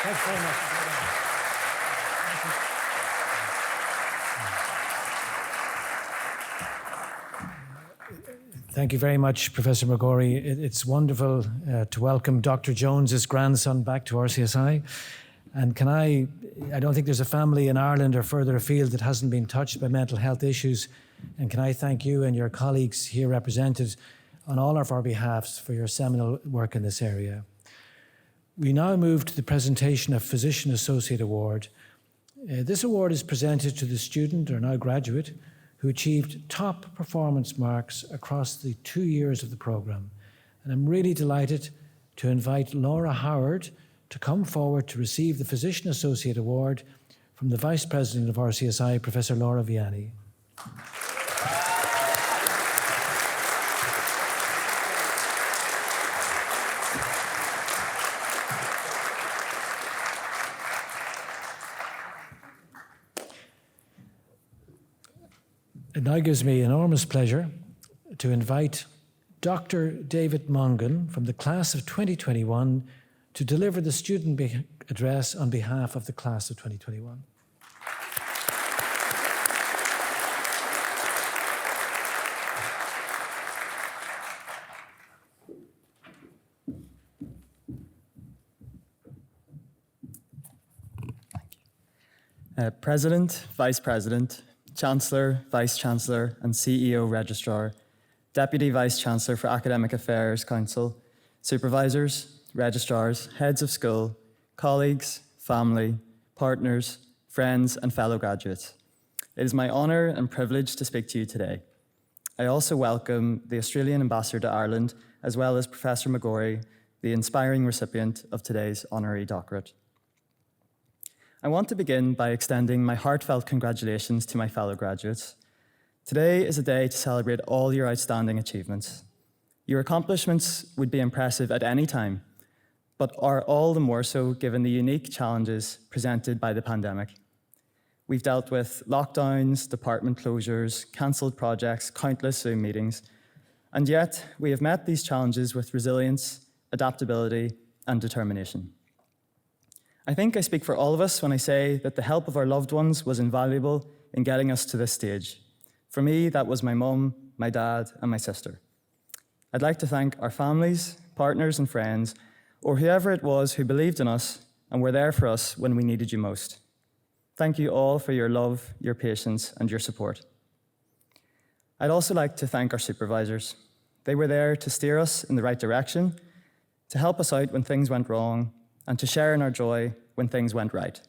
Thanks very much. Thank you very much, Professor McGorry. It's wonderful to welcome Dr. Jones's grandson back to RCSI. And I don't think there's a family in Ireland or further afield that hasn't been touched by mental health issues. And can I thank you and your colleagues here represented on all of our behalves for your seminal work in this area. We now move to the presentation of Physician Associate Award. This award is presented to the student or now graduate who achieved top performance marks across the 2 years of the programme. And I'm really delighted to invite Laura Howard to come forward to receive the Physician Associate Award from the Vice President of RCSI, Professor Laura Vianney. It now gives me enormous pleasure to invite Dr. David Mongan from the class of 2021 to deliver the student address on behalf of the class of 2021. President, Vice President, Chancellor, Vice Chancellor, and CEO Registrar, Deputy Vice Chancellor for Academic Affairs Council, Supervisors, Registrars, Heads of School, colleagues, family, partners, friends, and fellow graduates. It is my honour and privilege to speak to you today. I also welcome the Australian Ambassador to Ireland, as well as Professor McGorry, the inspiring recipient of today's honorary doctorate. I want to begin by extending my heartfelt congratulations to my fellow graduates. Today is a day to celebrate all your outstanding achievements. Your accomplishments would be impressive at any time, but are all the more so given the unique challenges presented by the pandemic. We've dealt with lockdowns, department closures, cancelled projects, countless Zoom meetings, and yet we have met these challenges with resilience, adaptability, and determination. I think I speak for all of us when I say that the help of our loved ones was invaluable in getting us to this stage. For me, that was my mum, my dad, and my sister. I'd like to thank our families, partners, and friends, or whoever it was who believed in us and were there for us when we needed you most. Thank you all for your love, your patience, and your support. I'd also like to thank our supervisors. They were there to steer us in the right direction, to help us out when things went wrong, and to share in our joy when things went right.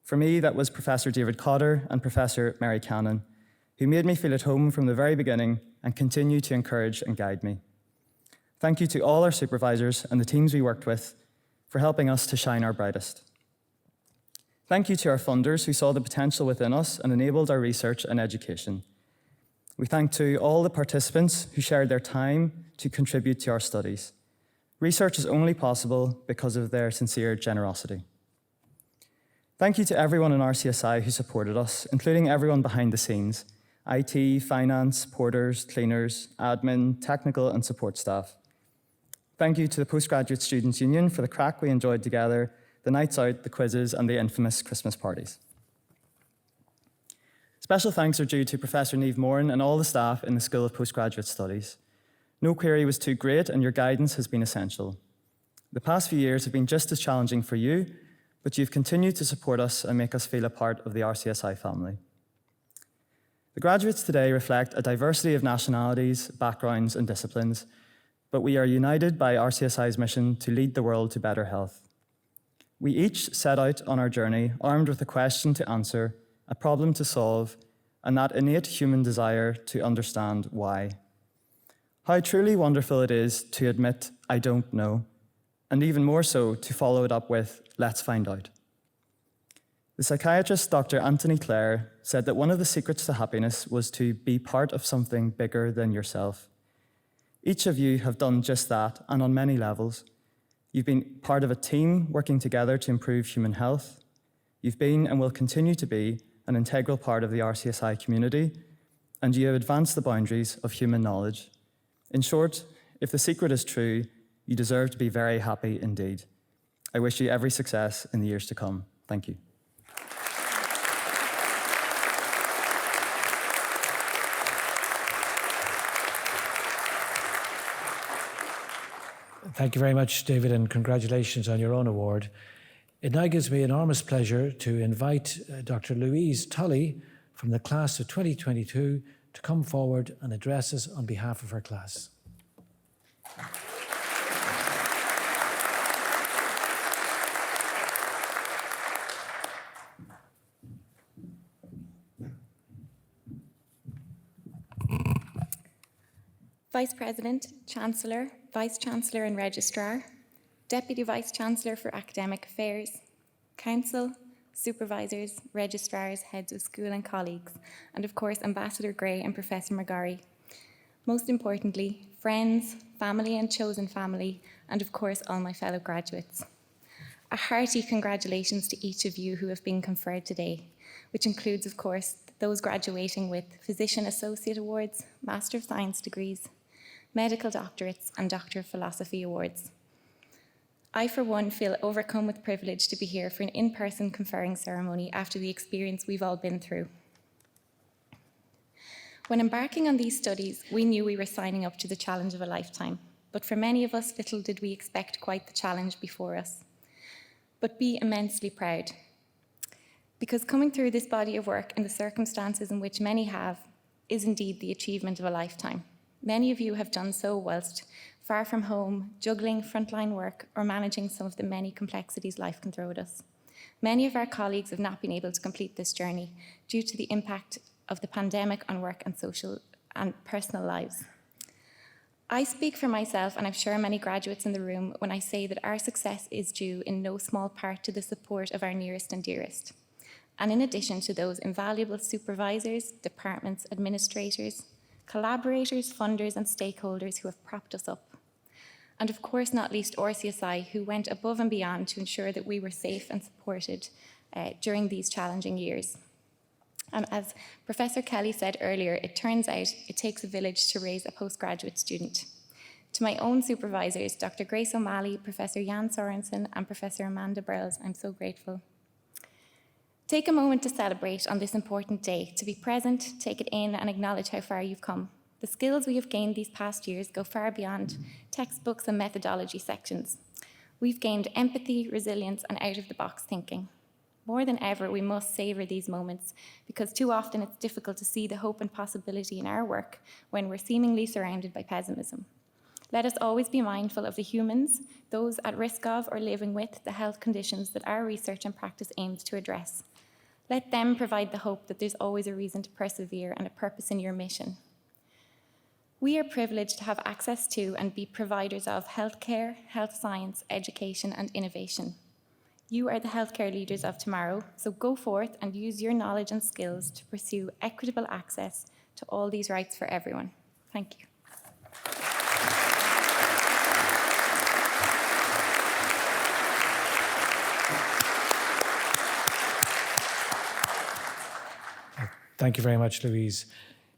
For me, that was Professor David Cotter and Professor Mary Cannon, who made me feel at home from the very beginning and continue to encourage and guide me. Thank you to all our supervisors and the teams we worked with for helping us to shine our brightest. Thank you to our funders who saw the potential within us and enabled our research and education. We thank to all the participants who shared their time to contribute to our studies. Research is only possible because of their sincere generosity. Thank you to everyone in RCSI who supported us, including everyone behind the scenes, IT, finance, porters, cleaners, admin, technical and support staff. Thank you to the Postgraduate Students' Union for the crack we enjoyed together, the nights out, the quizzes, and the infamous Christmas parties. Special thanks are due to Professor Niamh Moran and all the staff in the School of Postgraduate Studies. No query was too great, and your guidance has been essential. The past few years have been just as challenging for you, but you've continued to support us and make us feel a part of the RCSI family. The graduates today reflect a diversity of nationalities, backgrounds, and disciplines, but we are united by RCSI's mission to lead the world to better health. We each set out on our journey armed with a question to answer, a problem to solve, and that innate human desire to understand why. How truly wonderful it is to admit, I don't know, and even more so to follow it up with, let's find out. The psychiatrist Dr. Anthony Clare said that one of the secrets to happiness was to be part of something bigger than yourself. Each of you have done just that, and on many levels. You've been part of a team working together to improve human health. You've been and will continue to be an integral part of the RCSI community, and you have advanced the boundaries of human knowledge. In short, if the secret is true, you deserve to be very happy indeed. I wish you every success in the years to come. Thank you. Thank you very much, David, and congratulations on your own award. It now gives me enormous pleasure to invite Dr. Louise Tully from the class of 2022 to come forward and address us on behalf of her class. Vice President, Chancellor, Vice-Chancellor and Registrar, Deputy Vice-Chancellor for Academic Affairs, Council, Supervisors, Registrars, Heads of School and colleagues, and of course Ambassador Gray and Professor McGorry. Most importantly, friends, family and chosen family, and of course all my fellow graduates. A hearty congratulations to each of you who have been conferred today, which includes of course those graduating with Physician Associate Awards, Master of Science degrees, Medical Doctorates and Doctor of Philosophy Awards. I, for one, feel overcome with privilege to be here for an in-person conferring ceremony after the experience we've all been through. When embarking on these studies, we knew we were signing up to the challenge of a lifetime, but for many of us, little did we expect quite the challenge before us. But be immensely proud, because coming through this body of work in the circumstances in which many have is indeed the achievement of a lifetime. Many of you have done so whilst far from home, juggling frontline work or managing some of the many complexities life can throw at us. Many of our colleagues have not been able to complete this journey due to the impact of the pandemic on work and social and personal lives. I speak for myself, and I'm sure many graduates in the room, when I say that our success is due in no small part to the support of our nearest and dearest. And in addition to those invaluable supervisors, departments, administrators, collaborators, funders and stakeholders who have propped us up. And of course, not least RCSI, who went above and beyond to ensure that we were safe and supported during these challenging years. And as Professor Kelly said earlier, it turns out it takes a village to raise a postgraduate student. To my own supervisors, Dr. Grace O'Malley, Professor Jan Sorensen and Professor Amanda Burles, I'm so grateful. Take a moment to celebrate on this important day, to be present, take it in and acknowledge how far you've come. The skills we have gained these past years go far beyond textbooks and methodology sections. We've gained empathy, resilience and out-of-the-box thinking. More than ever, we must savour these moments because too often it's difficult to see the hope and possibility in our work when we're seemingly surrounded by pessimism. Let us always be mindful of the humans, those at risk of or living with the health conditions that our research and practice aims to address. Let them provide the hope that there's always a reason to persevere and a purpose in your mission. We are privileged to have access to and be providers of healthcare, health science, education and innovation. You are the healthcare leaders of tomorrow, so go forth and use your knowledge and skills to pursue equitable access to all these rights for everyone. Thank you. Thank you very much, Louise.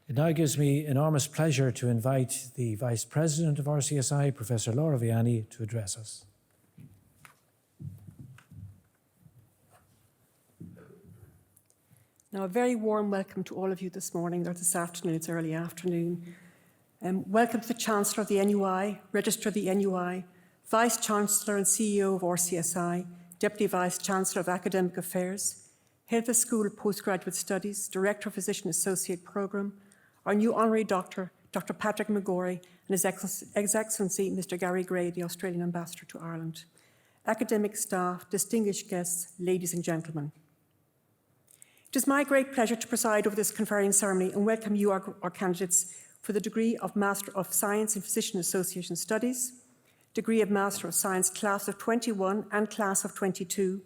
It now gives me enormous pleasure to invite the Vice President of RCSI, Professor Laura Vianney, to address us. Now, a very warm welcome to all of you this morning, or this afternoon, it's early afternoon. Welcome to the Chancellor of the NUI, Registrar of the NUI, Vice-Chancellor and CEO of RCSI, Deputy Vice-Chancellor of Academic Affairs, Head of the School of Postgraduate Studies, Director of Physician Associate Programme, our new Honorary Doctor, Dr. Patrick McGorry, and His Excellency Mr. Gary Gray, the Australian Ambassador to Ireland, academic staff, distinguished guests, ladies and gentlemen. It is my great pleasure to preside over this conferring ceremony and welcome you, our candidates, for the degree of Master of Science in Physician Association Studies, degree of Master of Science Class of 21 and Class of 22,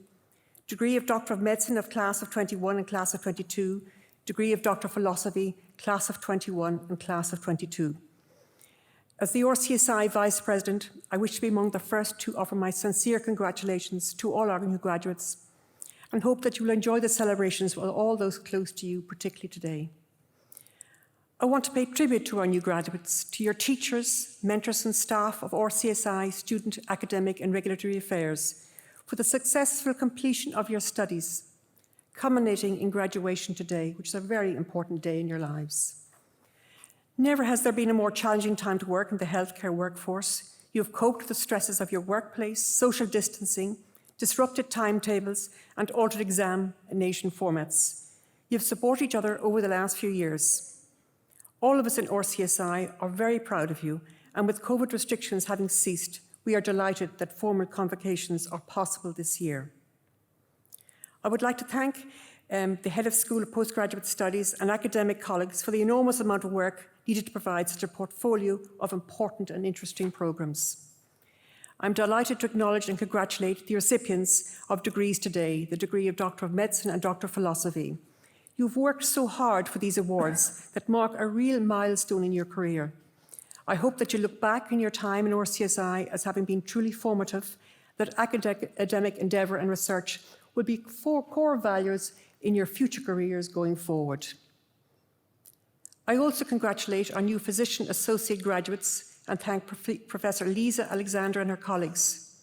degree of Doctor of Medicine of Class of 21 and Class of 22, degree of Doctor of Philosophy, Class of 21 and Class of 22. As the RCSI Vice President, I wish to be among the first to offer my sincere congratulations to all our new graduates and hope that you will enjoy the celebrations with all those close to you, particularly today. I want to pay tribute to our new graduates, to your teachers, mentors and staff of RCSI Student, Academic and Regulatory Affairs for the successful completion of your studies, culminating in graduation today, which is a very important day in your lives. Never has there been a more challenging time to work in the healthcare workforce. You have coped with the stresses of your workplace, social distancing, disrupted timetables and altered examination formats. You have supported each other over the last few years. All of us in RCSI are very proud of you, and with COVID restrictions having ceased, we are delighted that formal convocations are possible this year. I would like to thank the Head of School of Postgraduate Studies and academic colleagues for the enormous amount of work needed to provide such a portfolio of important and interesting programmes. I'm delighted to acknowledge and congratulate the recipients of degrees today, the degree of Doctor of Medicine and Doctor of Philosophy. You've worked so hard for these awards that mark a real milestone in your career. I hope that you look back in your time in RCSI as having been truly formative, that academic endeavour and research will be core values in your future careers going forward. I also congratulate our new Physician Associate graduates and thank Professor Lisa Alexander and her colleagues.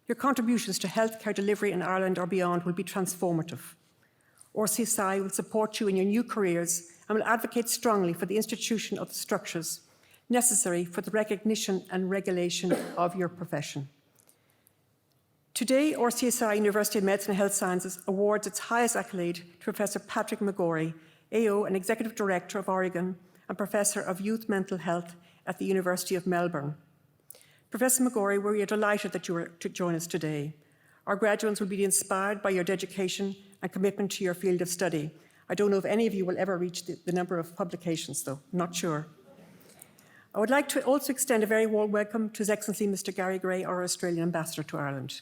Your contributions to healthcare delivery in Ireland or beyond will be transformative. RCSI will support you in your new careers and will advocate strongly for the institution of the structures necessary for the recognition and regulation of your profession. Today, RCSI University of Medicine and Health Sciences awards its highest accolade to Professor Patrick McGorry AO, an Executive Director of Oregon and Professor of Youth Mental Health at the University of Melbourne. Professor McGorry, we are delighted that you are to join us today. Our graduates will be inspired by your dedication and commitment to your field of study. I don't know if any of you will ever reach the number of publications, though, I'm not sure. I would like to also extend a very warm welcome to His Excellency Mr. Gary Gray, our Australian Ambassador to Ireland.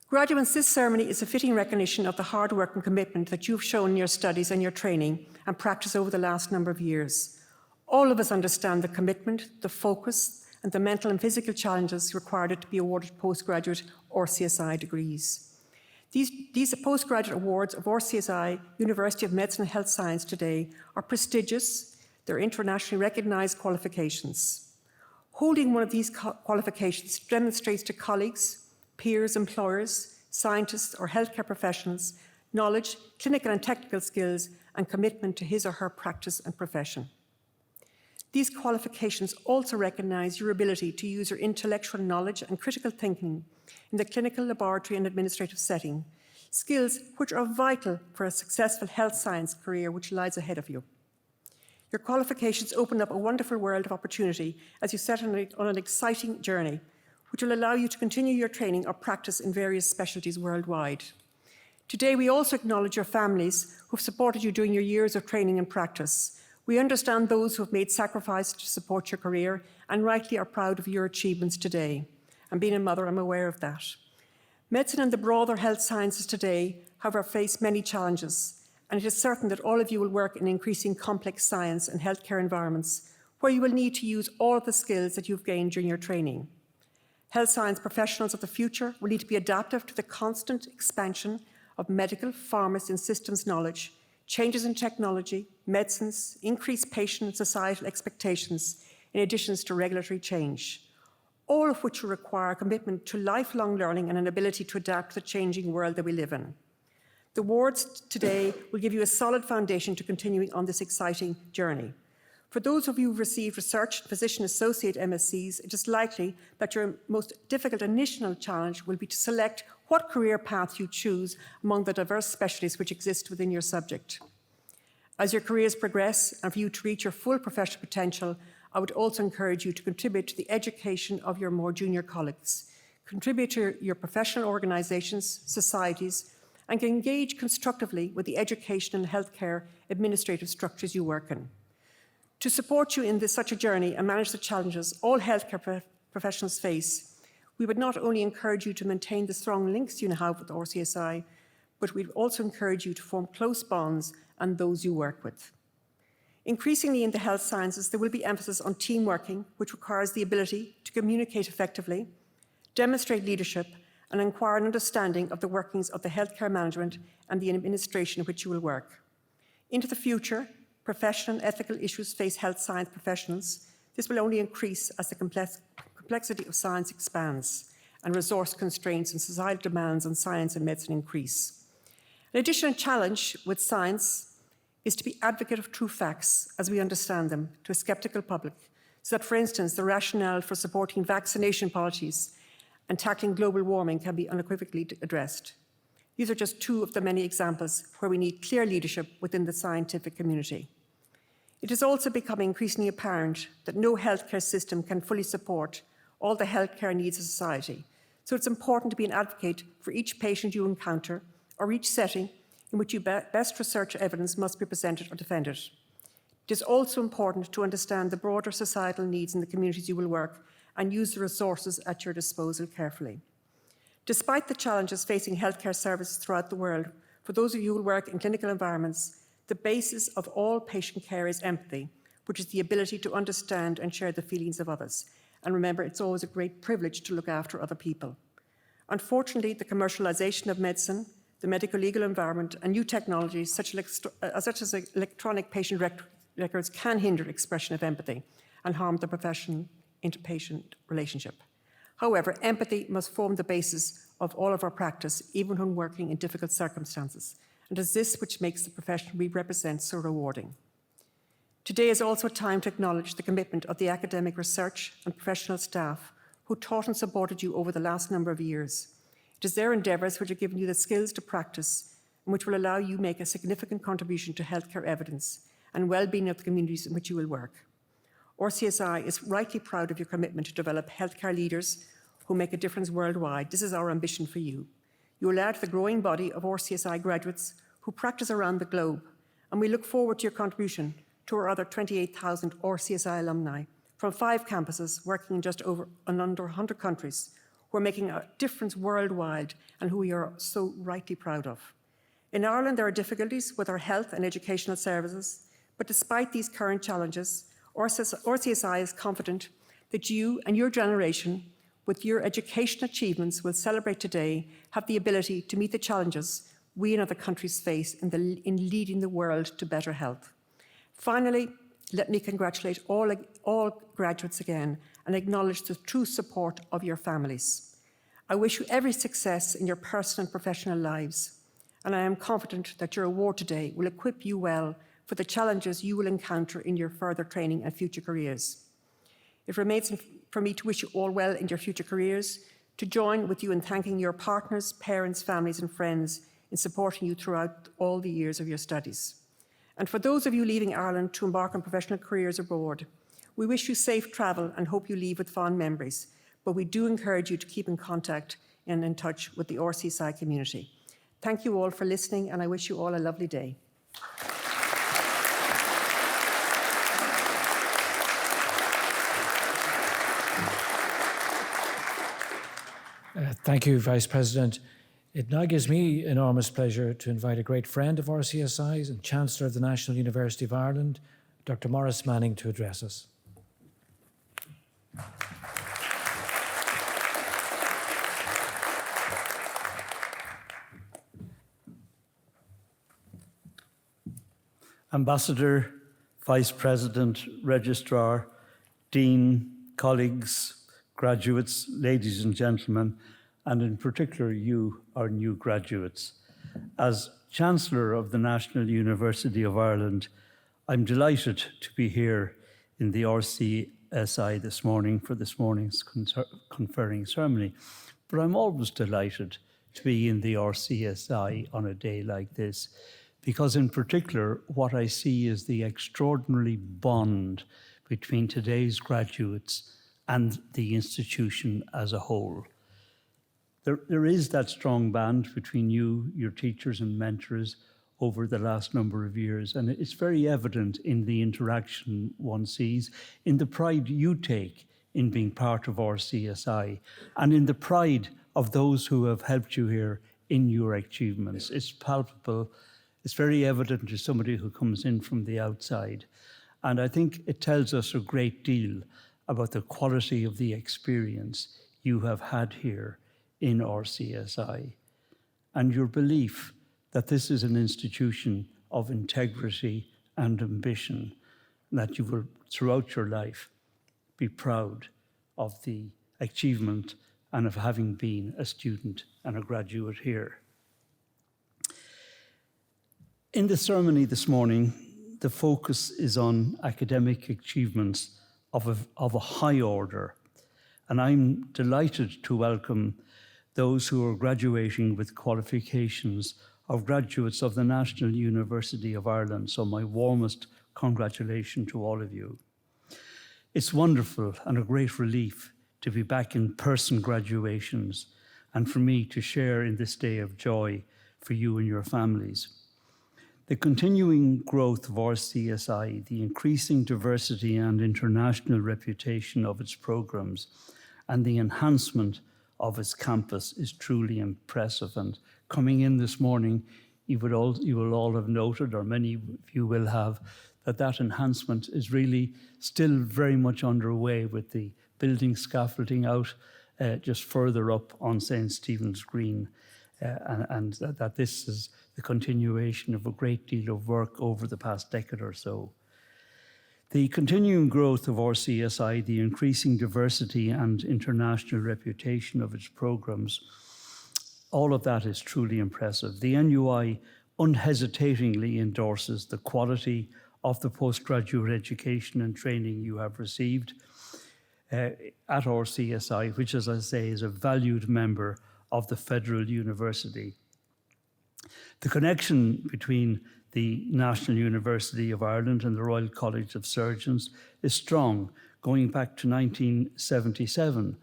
Graduates, this ceremony is a fitting recognition of the hard work and commitment that you've shown in your studies and your training and practice over the last number of years. All of us understand the commitment, the focus, and the mental and physical challenges required to be awarded postgraduate RCSI degrees. These postgraduate awards of RCSI University of Medicine and Health Science today are prestigious. They're internationally recognised qualifications. Holding one of these qualifications demonstrates to colleagues, peers, employers, scientists, or healthcare professionals knowledge, clinical and technical skills, and commitment to his or her practice and profession. These qualifications also recognise your ability to use your intellectual knowledge and critical thinking in the clinical, laboratory and administrative setting, skills which are vital for a successful health science career which lies ahead of you. Your qualifications open up a wonderful world of opportunity as you set on an exciting journey, which will allow you to continue your training or practice in various specialties worldwide. Today, we also acknowledge your families who have supported you during your years of training and practice. We understand those who have made sacrifices to support your career and rightly are proud of your achievements today. And being a mother, I'm aware of that. Medicine and the broader health sciences today, however, face many challenges, and it is certain that all of you will work in increasing complex science and healthcare environments where you will need to use all of the skills that you've gained during your training. Health science professionals of the future will need to be adaptive to the constant expansion of medical, pharmacy and systems knowledge, changes in technology, medicines, increased patient and societal expectations, in addition to regulatory change, all of which will require a commitment to lifelong learning and an ability to adapt to the changing world that we live in. The awards today will give you a solid foundation to continuing on this exciting journey. For those of you who've received Research and Physician Associate MScs, it is likely that your most difficult initial challenge will be to select what career path you choose among the diverse specialties which exist within your subject. As your careers progress and for you to reach your full professional potential, I would also encourage you to contribute to the education of your more junior colleagues. Contribute to your professional organisations, societies, and engage constructively with the education and healthcare administrative structures you work in. To support you in such a journey and manage the challenges all healthcare professionals face, we would not only encourage you to maintain the strong links you now have with RCSI, but we'd also encourage you to form close bonds and those you work with. Increasingly in the health sciences, there will be emphasis on team working, which requires the ability to communicate effectively, demonstrate leadership, and acquire an understanding of the workings of the healthcare management and the administration in which you will work. Into the future, professional and ethical issues face health science professionals. This will only increase as the complexity of science expands and resource constraints and societal demands on science and medicine increase. An additional challenge with science is to be advocate of true facts as we understand them to a sceptical public, so that, for instance, the rationale for supporting vaccination policies and tackling global warming can be unequivocally addressed. These are just two of the many examples where we need clear leadership within the scientific community. It is also becoming increasingly apparent that no healthcare system can fully support all the healthcare needs of society. So it's important to be an advocate for each patient you encounter or each setting in which best research evidence must be presented or defended. It is also important to understand the broader societal needs in the communities you will work and use the resources at your disposal carefully. Despite the challenges facing healthcare services throughout the world, for those of you who work in clinical environments, the basis of all patient care is empathy, which is the ability to understand and share the feelings of others. And remember, it's always a great privilege to look after other people. Unfortunately, the commercialization of medicine, the medical legal environment, and new technologies such as electronic patient records can hinder expression of empathy and harm the professional inter-patient relationship. However, empathy must form the basis of all of our practice, even when working in difficult circumstances. And it is this which makes the profession we represent so rewarding. Today is also a time to acknowledge the commitment of the academic research and professional staff who taught and supported you over the last number of years. It is their endeavours which have given you the skills to practice and which will allow you to make a significant contribution to healthcare evidence and well-being of the communities in which you will work. RCSI is rightly proud of your commitment to develop healthcare leaders who make a difference worldwide. This is our ambition for you. You will add to the growing body of RCSI graduates who practice around the globe, and we look forward to your contribution to our other 28,000 RCSI alumni from 5 campuses working in just over and under 100 countries who are making a difference worldwide and who we are so rightly proud of. In Ireland, there are difficulties with our health and educational services, but despite these current challenges, RCSI is confident that you and your generation, with your education achievements we'll celebrate today, have the ability to meet the challenges we and other countries face in leading the world to better health. Finally, let me congratulate all graduates again and acknowledge the true support of your families. I wish you every success in your personal and professional lives, and I am confident that your award today will equip you well for the challenges you will encounter in your further training and future careers. It remains for me to wish you all well in your future careers, to join with you in thanking your partners, parents, families and friends in supporting you throughout all the years of your studies. And for those of you leaving Ireland to embark on professional careers abroad, we wish you safe travel and hope you leave with fond memories, but we do encourage you to keep in contact and in touch with the RCSI community. Thank you all for listening, and I wish you all a lovely day. Thank you, Vice President. It now gives me enormous pleasure to invite a great friend of RCSI's and Chancellor of the National University of Ireland, Dr. Maurice Manning, to address us. Ambassador, Vice President, Registrar, Dean, colleagues, graduates, ladies and gentlemen, and in particular you, our new graduates. As Chancellor of the National University of Ireland, I'm delighted to be here in the RCSI this morning for this morning's conferring ceremony, but I'm always delighted to be in the RCSI on a day like this, because in particular, what I see is the extraordinary bond between today's graduates and the institution as a whole. There is that strong bond between you, your teachers and mentors over the last number of years, and it's very evident in the interaction one sees, in the pride you take in being part of RCSI, and in the pride of those who have helped you here in your achievements. It's palpable, it's very evident to somebody who comes in from the outside, and I think it tells us a great deal about the quality of the experience you have had here in RCSI, and your belief that this is an institution of integrity and ambition, that you will, throughout your life, be proud of the achievement and of having been a student and a graduate here. In the ceremony this morning, the focus is on academic achievements of a high order, and I'm delighted to welcome those who are graduating with qualifications of graduates of the National University of Ireland, so my warmest congratulations to all of you. It's wonderful and a great relief to be back in person graduations and for me to share in this day of joy for you and your families. The continuing growth of RCSI, the increasing diversity and international reputation of its programs, and the enhancement of its campus is truly impressive. And coming in this morning, you will all have noted, or many of you will have, that enhancement is really still very much underway, with the building scaffolding out just further up on St. Stephen's Green, and that this is the continuation of a great deal of work over the past decade or so. The continuing growth of RCSI, the increasing diversity and international reputation of its programs, all of that is truly impressive. The NUI unhesitatingly endorses the quality of the postgraduate education and training you have received at RCSI, which, as I say, is a valued member of the Federal University. The connection between the National University of Ireland and the Royal College of Surgeons is strong, going back to 1977,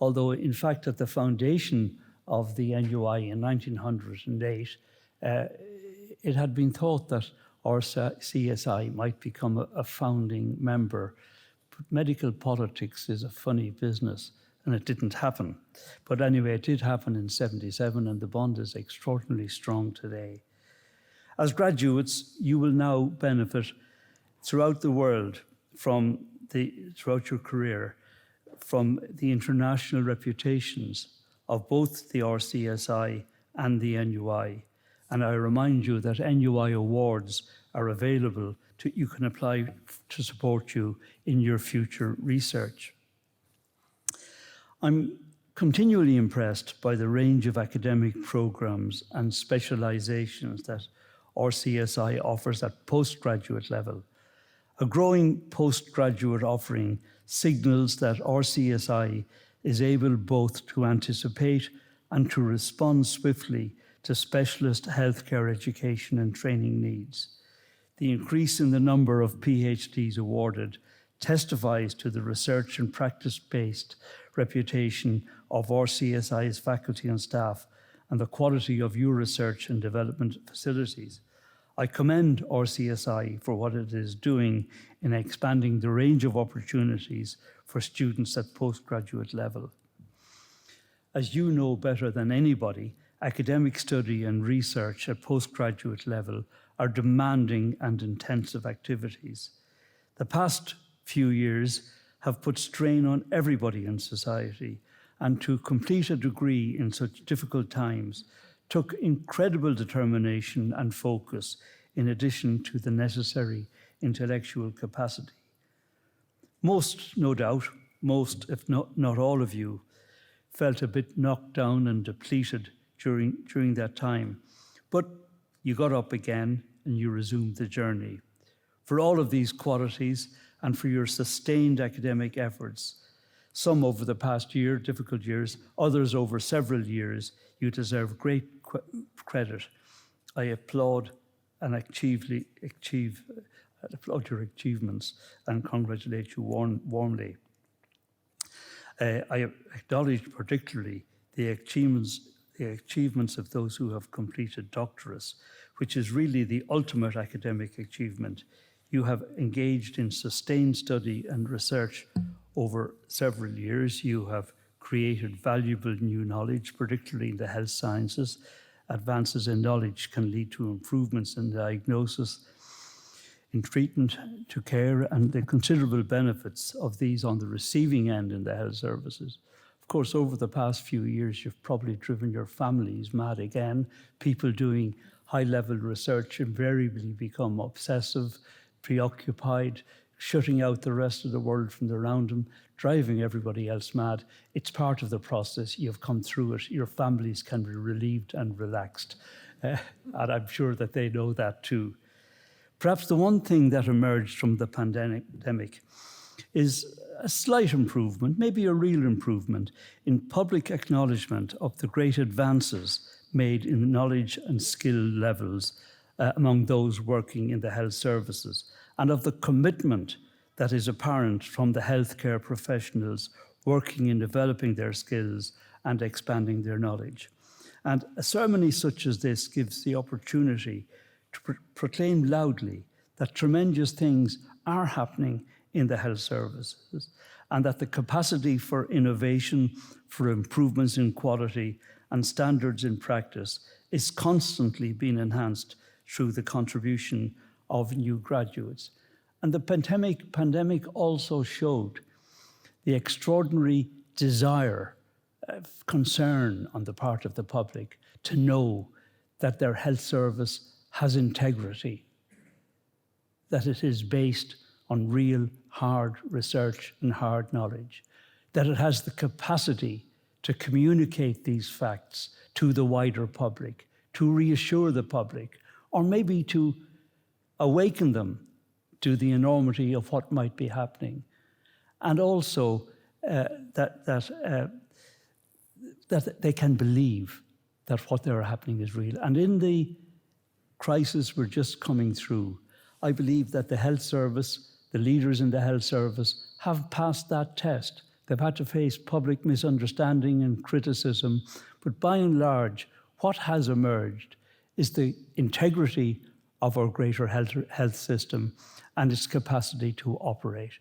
although in fact at the foundation of the NUI in 1908, it had been thought that RCSI might become a founding member. But medical politics is a funny business, and it didn't happen. But anyway, it did happen in 77, and the bond is extraordinarily strong today. As graduates, you will now benefit throughout the world throughout your career from the international reputations of both the RCSI and the NUI. And I remind you that NUI awards are available you can apply to support you in your future research. I'm continually impressed by the range of academic programs and specializations that RCSI offers at postgraduate level. A growing postgraduate offering signals that RCSI is able both to anticipate and to respond swiftly to specialist healthcare education and training needs. The increase in the number of PhDs awarded testifies to the research and practice-based reputation of RCSI's faculty and staff and the quality of your research and development facilities. I commend RCSI for what it is doing in expanding the range of opportunities for students at postgraduate level. As you know better than anybody, academic study and research at postgraduate level are demanding and intensive activities. The past few years have put strain on everybody in society, and to complete a degree in such difficult times took incredible determination and focus, in addition to the necessary intellectual capacity. Most, no doubt, if not all of you, felt a bit knocked down and depleted during that time, but you got up again and you resumed the journey. for all of these qualities and for your sustained academic efforts. Some over the past year, difficult years, others over several years. You deserve great credit. I applaud and applaud your achievements and congratulate you warmly. I acknowledge particularly the achievements of those who have completed doctorates, which is really the ultimate academic achievement. You have engaged in sustained study and research over several years. You have created valuable new knowledge, particularly in the health sciences. Advances in knowledge can lead to improvements in diagnosis, in treatment, to care, and the considerable benefits of these on the receiving end in the health services. Of course, over the past few years, you've probably driven your families mad again. People doing high-level research invariably become obsessive, preoccupied, shutting out the rest of the world from around them, driving everybody else mad. It's part of the process. You've come through it. Your families can be relieved and relaxed. And I'm sure that they know that too. Perhaps the one thing that emerged from the pandemic is a slight improvement, maybe a real improvement, in public acknowledgement of the great advances made in knowledge and skill levels among those working in the health services, and of the commitment that is apparent from the healthcare professionals working in developing their skills and expanding their knowledge. And a ceremony such as this gives the opportunity to proclaim loudly that tremendous things are happening in the health services, and that the capacity for innovation, for improvements in quality and standards in practice is constantly being enhanced through the contribution of new graduates. And the pandemic also showed the extraordinary desire, concern on the part of the public to know that their health service has integrity, that it is based on real hard research and hard knowledge, that it has the capacity to communicate these facts to the wider public, to reassure the public, or maybe to awaken them to the enormity of what might be happening, and also that they can believe that what they're happening is real. And in the crisis we're just coming through, I believe that the health service, the leaders in the health service, have passed that test. They've had to face public misunderstanding and criticism, but by and large, what has emerged is the integrity of our greater health system and its capacity to operate.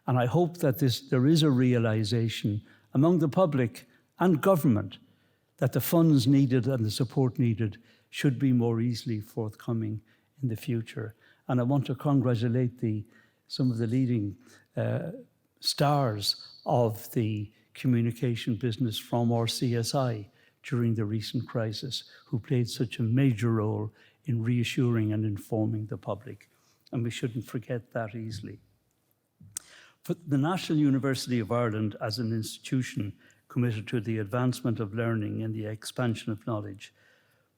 And I hope that there is a realization among the public and government that the funds needed and the support needed should be more easily forthcoming in the future. And I want to congratulate some of the leading stars of the communication business from RCSI during the recent crisis, who played such a major role in reassuring and informing the public. And we shouldn't forget that easily. For the National University of Ireland, as an institution committed to the advancement of learning and the expansion of knowledge,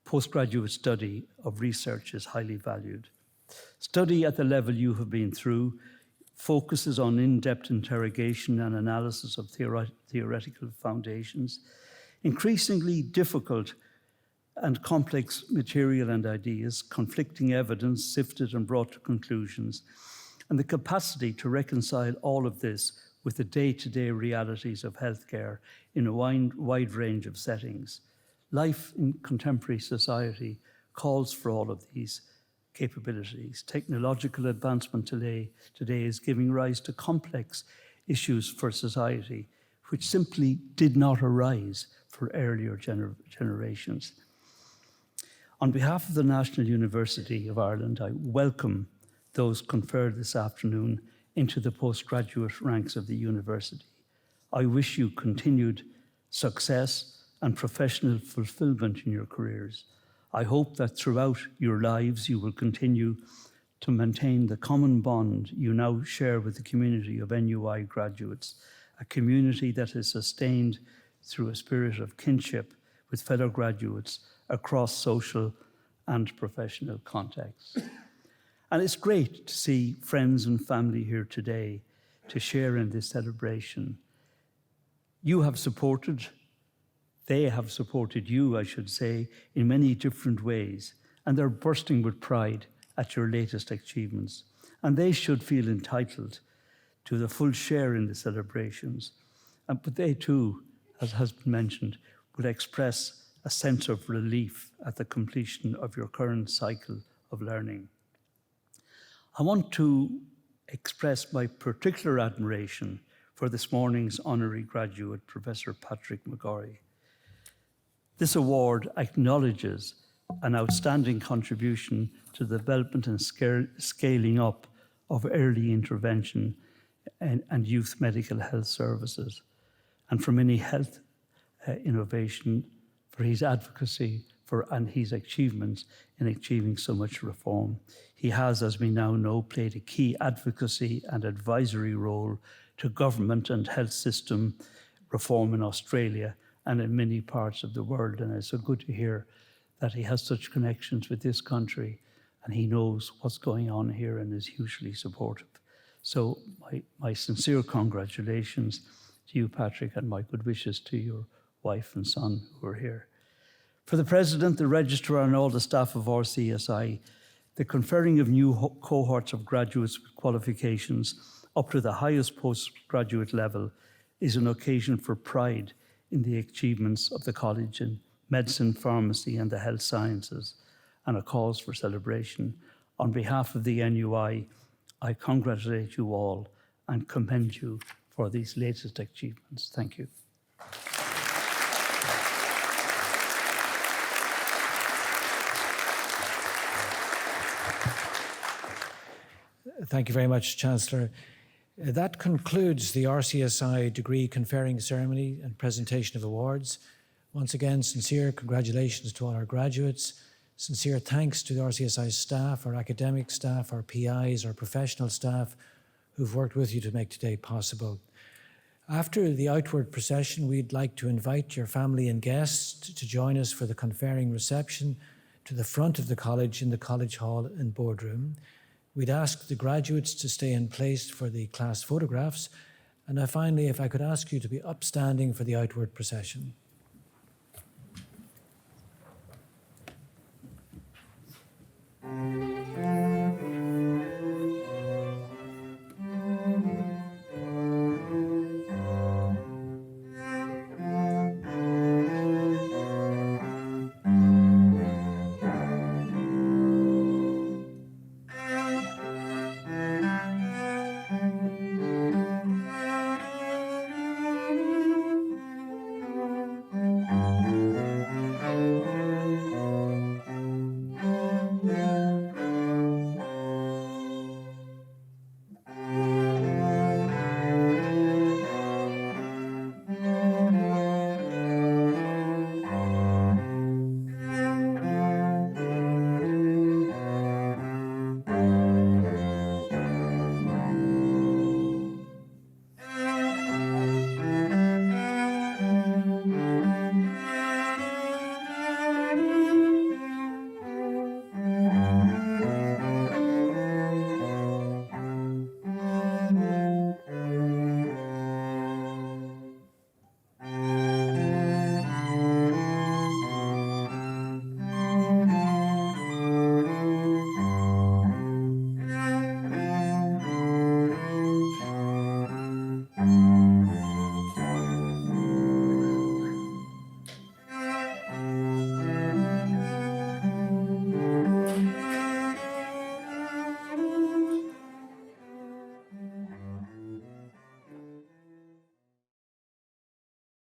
postgraduate study of research is highly valued. Study at the level you have been through focuses on in-depth interrogation and analysis of theoretical foundations, increasingly difficult and complex material and ideas, conflicting evidence sifted and brought to conclusions, and the capacity to reconcile all of this with the day-to-day realities of healthcare in a wide range of settings. Life in contemporary society calls for all of these capabilities. Technological advancement today is giving rise to complex issues for society which simply did not arise for earlier generations. On behalf of the National University of Ireland, I welcome those conferred this afternoon into the postgraduate ranks of the university. I wish you continued success and professional fulfillment in your careers. I hope that throughout your lives you will continue to maintain the common bond you now share with the community of NUI graduates, a community that is sustained through a spirit of kinship with fellow graduates across social and professional contexts. And it's great to see friends and family here today to share in this celebration. You have supported, they have supported you, I should say, in many different ways, and they're bursting with pride at your latest achievements. And they should feel entitled to the full share in the celebrations. But they too, as has been mentioned, will express a sense of relief at the completion of your current cycle of learning. I want to express my particular admiration for this morning's honorary graduate, Professor Patrick McGorry. This award acknowledges an outstanding contribution to the development and scaling up of early intervention and youth medical health services, and for many health innovation, for his advocacy and his achievements in achieving so much reform. He has, as we now know, played a key advocacy and advisory role to government and health system reform in Australia and in many parts of the world. And it's so good to hear that he has such connections with this country and he knows what's going on here and is hugely supportive. So my sincere congratulations to you, Patrick, and my good wishes to your wife and son who are here. For the President, the Registrar and all the staff of RCSI, the conferring of new cohorts of graduates with qualifications up to the highest postgraduate level is an occasion for pride in the achievements of the college in medicine, pharmacy and the health sciences, and a cause for celebration. On behalf of the NUI, I congratulate you all and commend you for these latest achievements. Thank you. Thank you very much, Chancellor. That concludes the RCSI degree conferring ceremony and presentation of awards. Once again, sincere congratulations to all our graduates. Sincere thanks to the RCSI staff, our academic staff, our PIs, our professional staff who've worked with you to make today possible. After the outward procession, we'd like to invite your family and guests to join us for the conferring reception to the front of the college in the College Hall and Boardroom. We'd ask the graduates to stay in place for the class photographs. And finally, if I could ask you to be upstanding for the outward procession.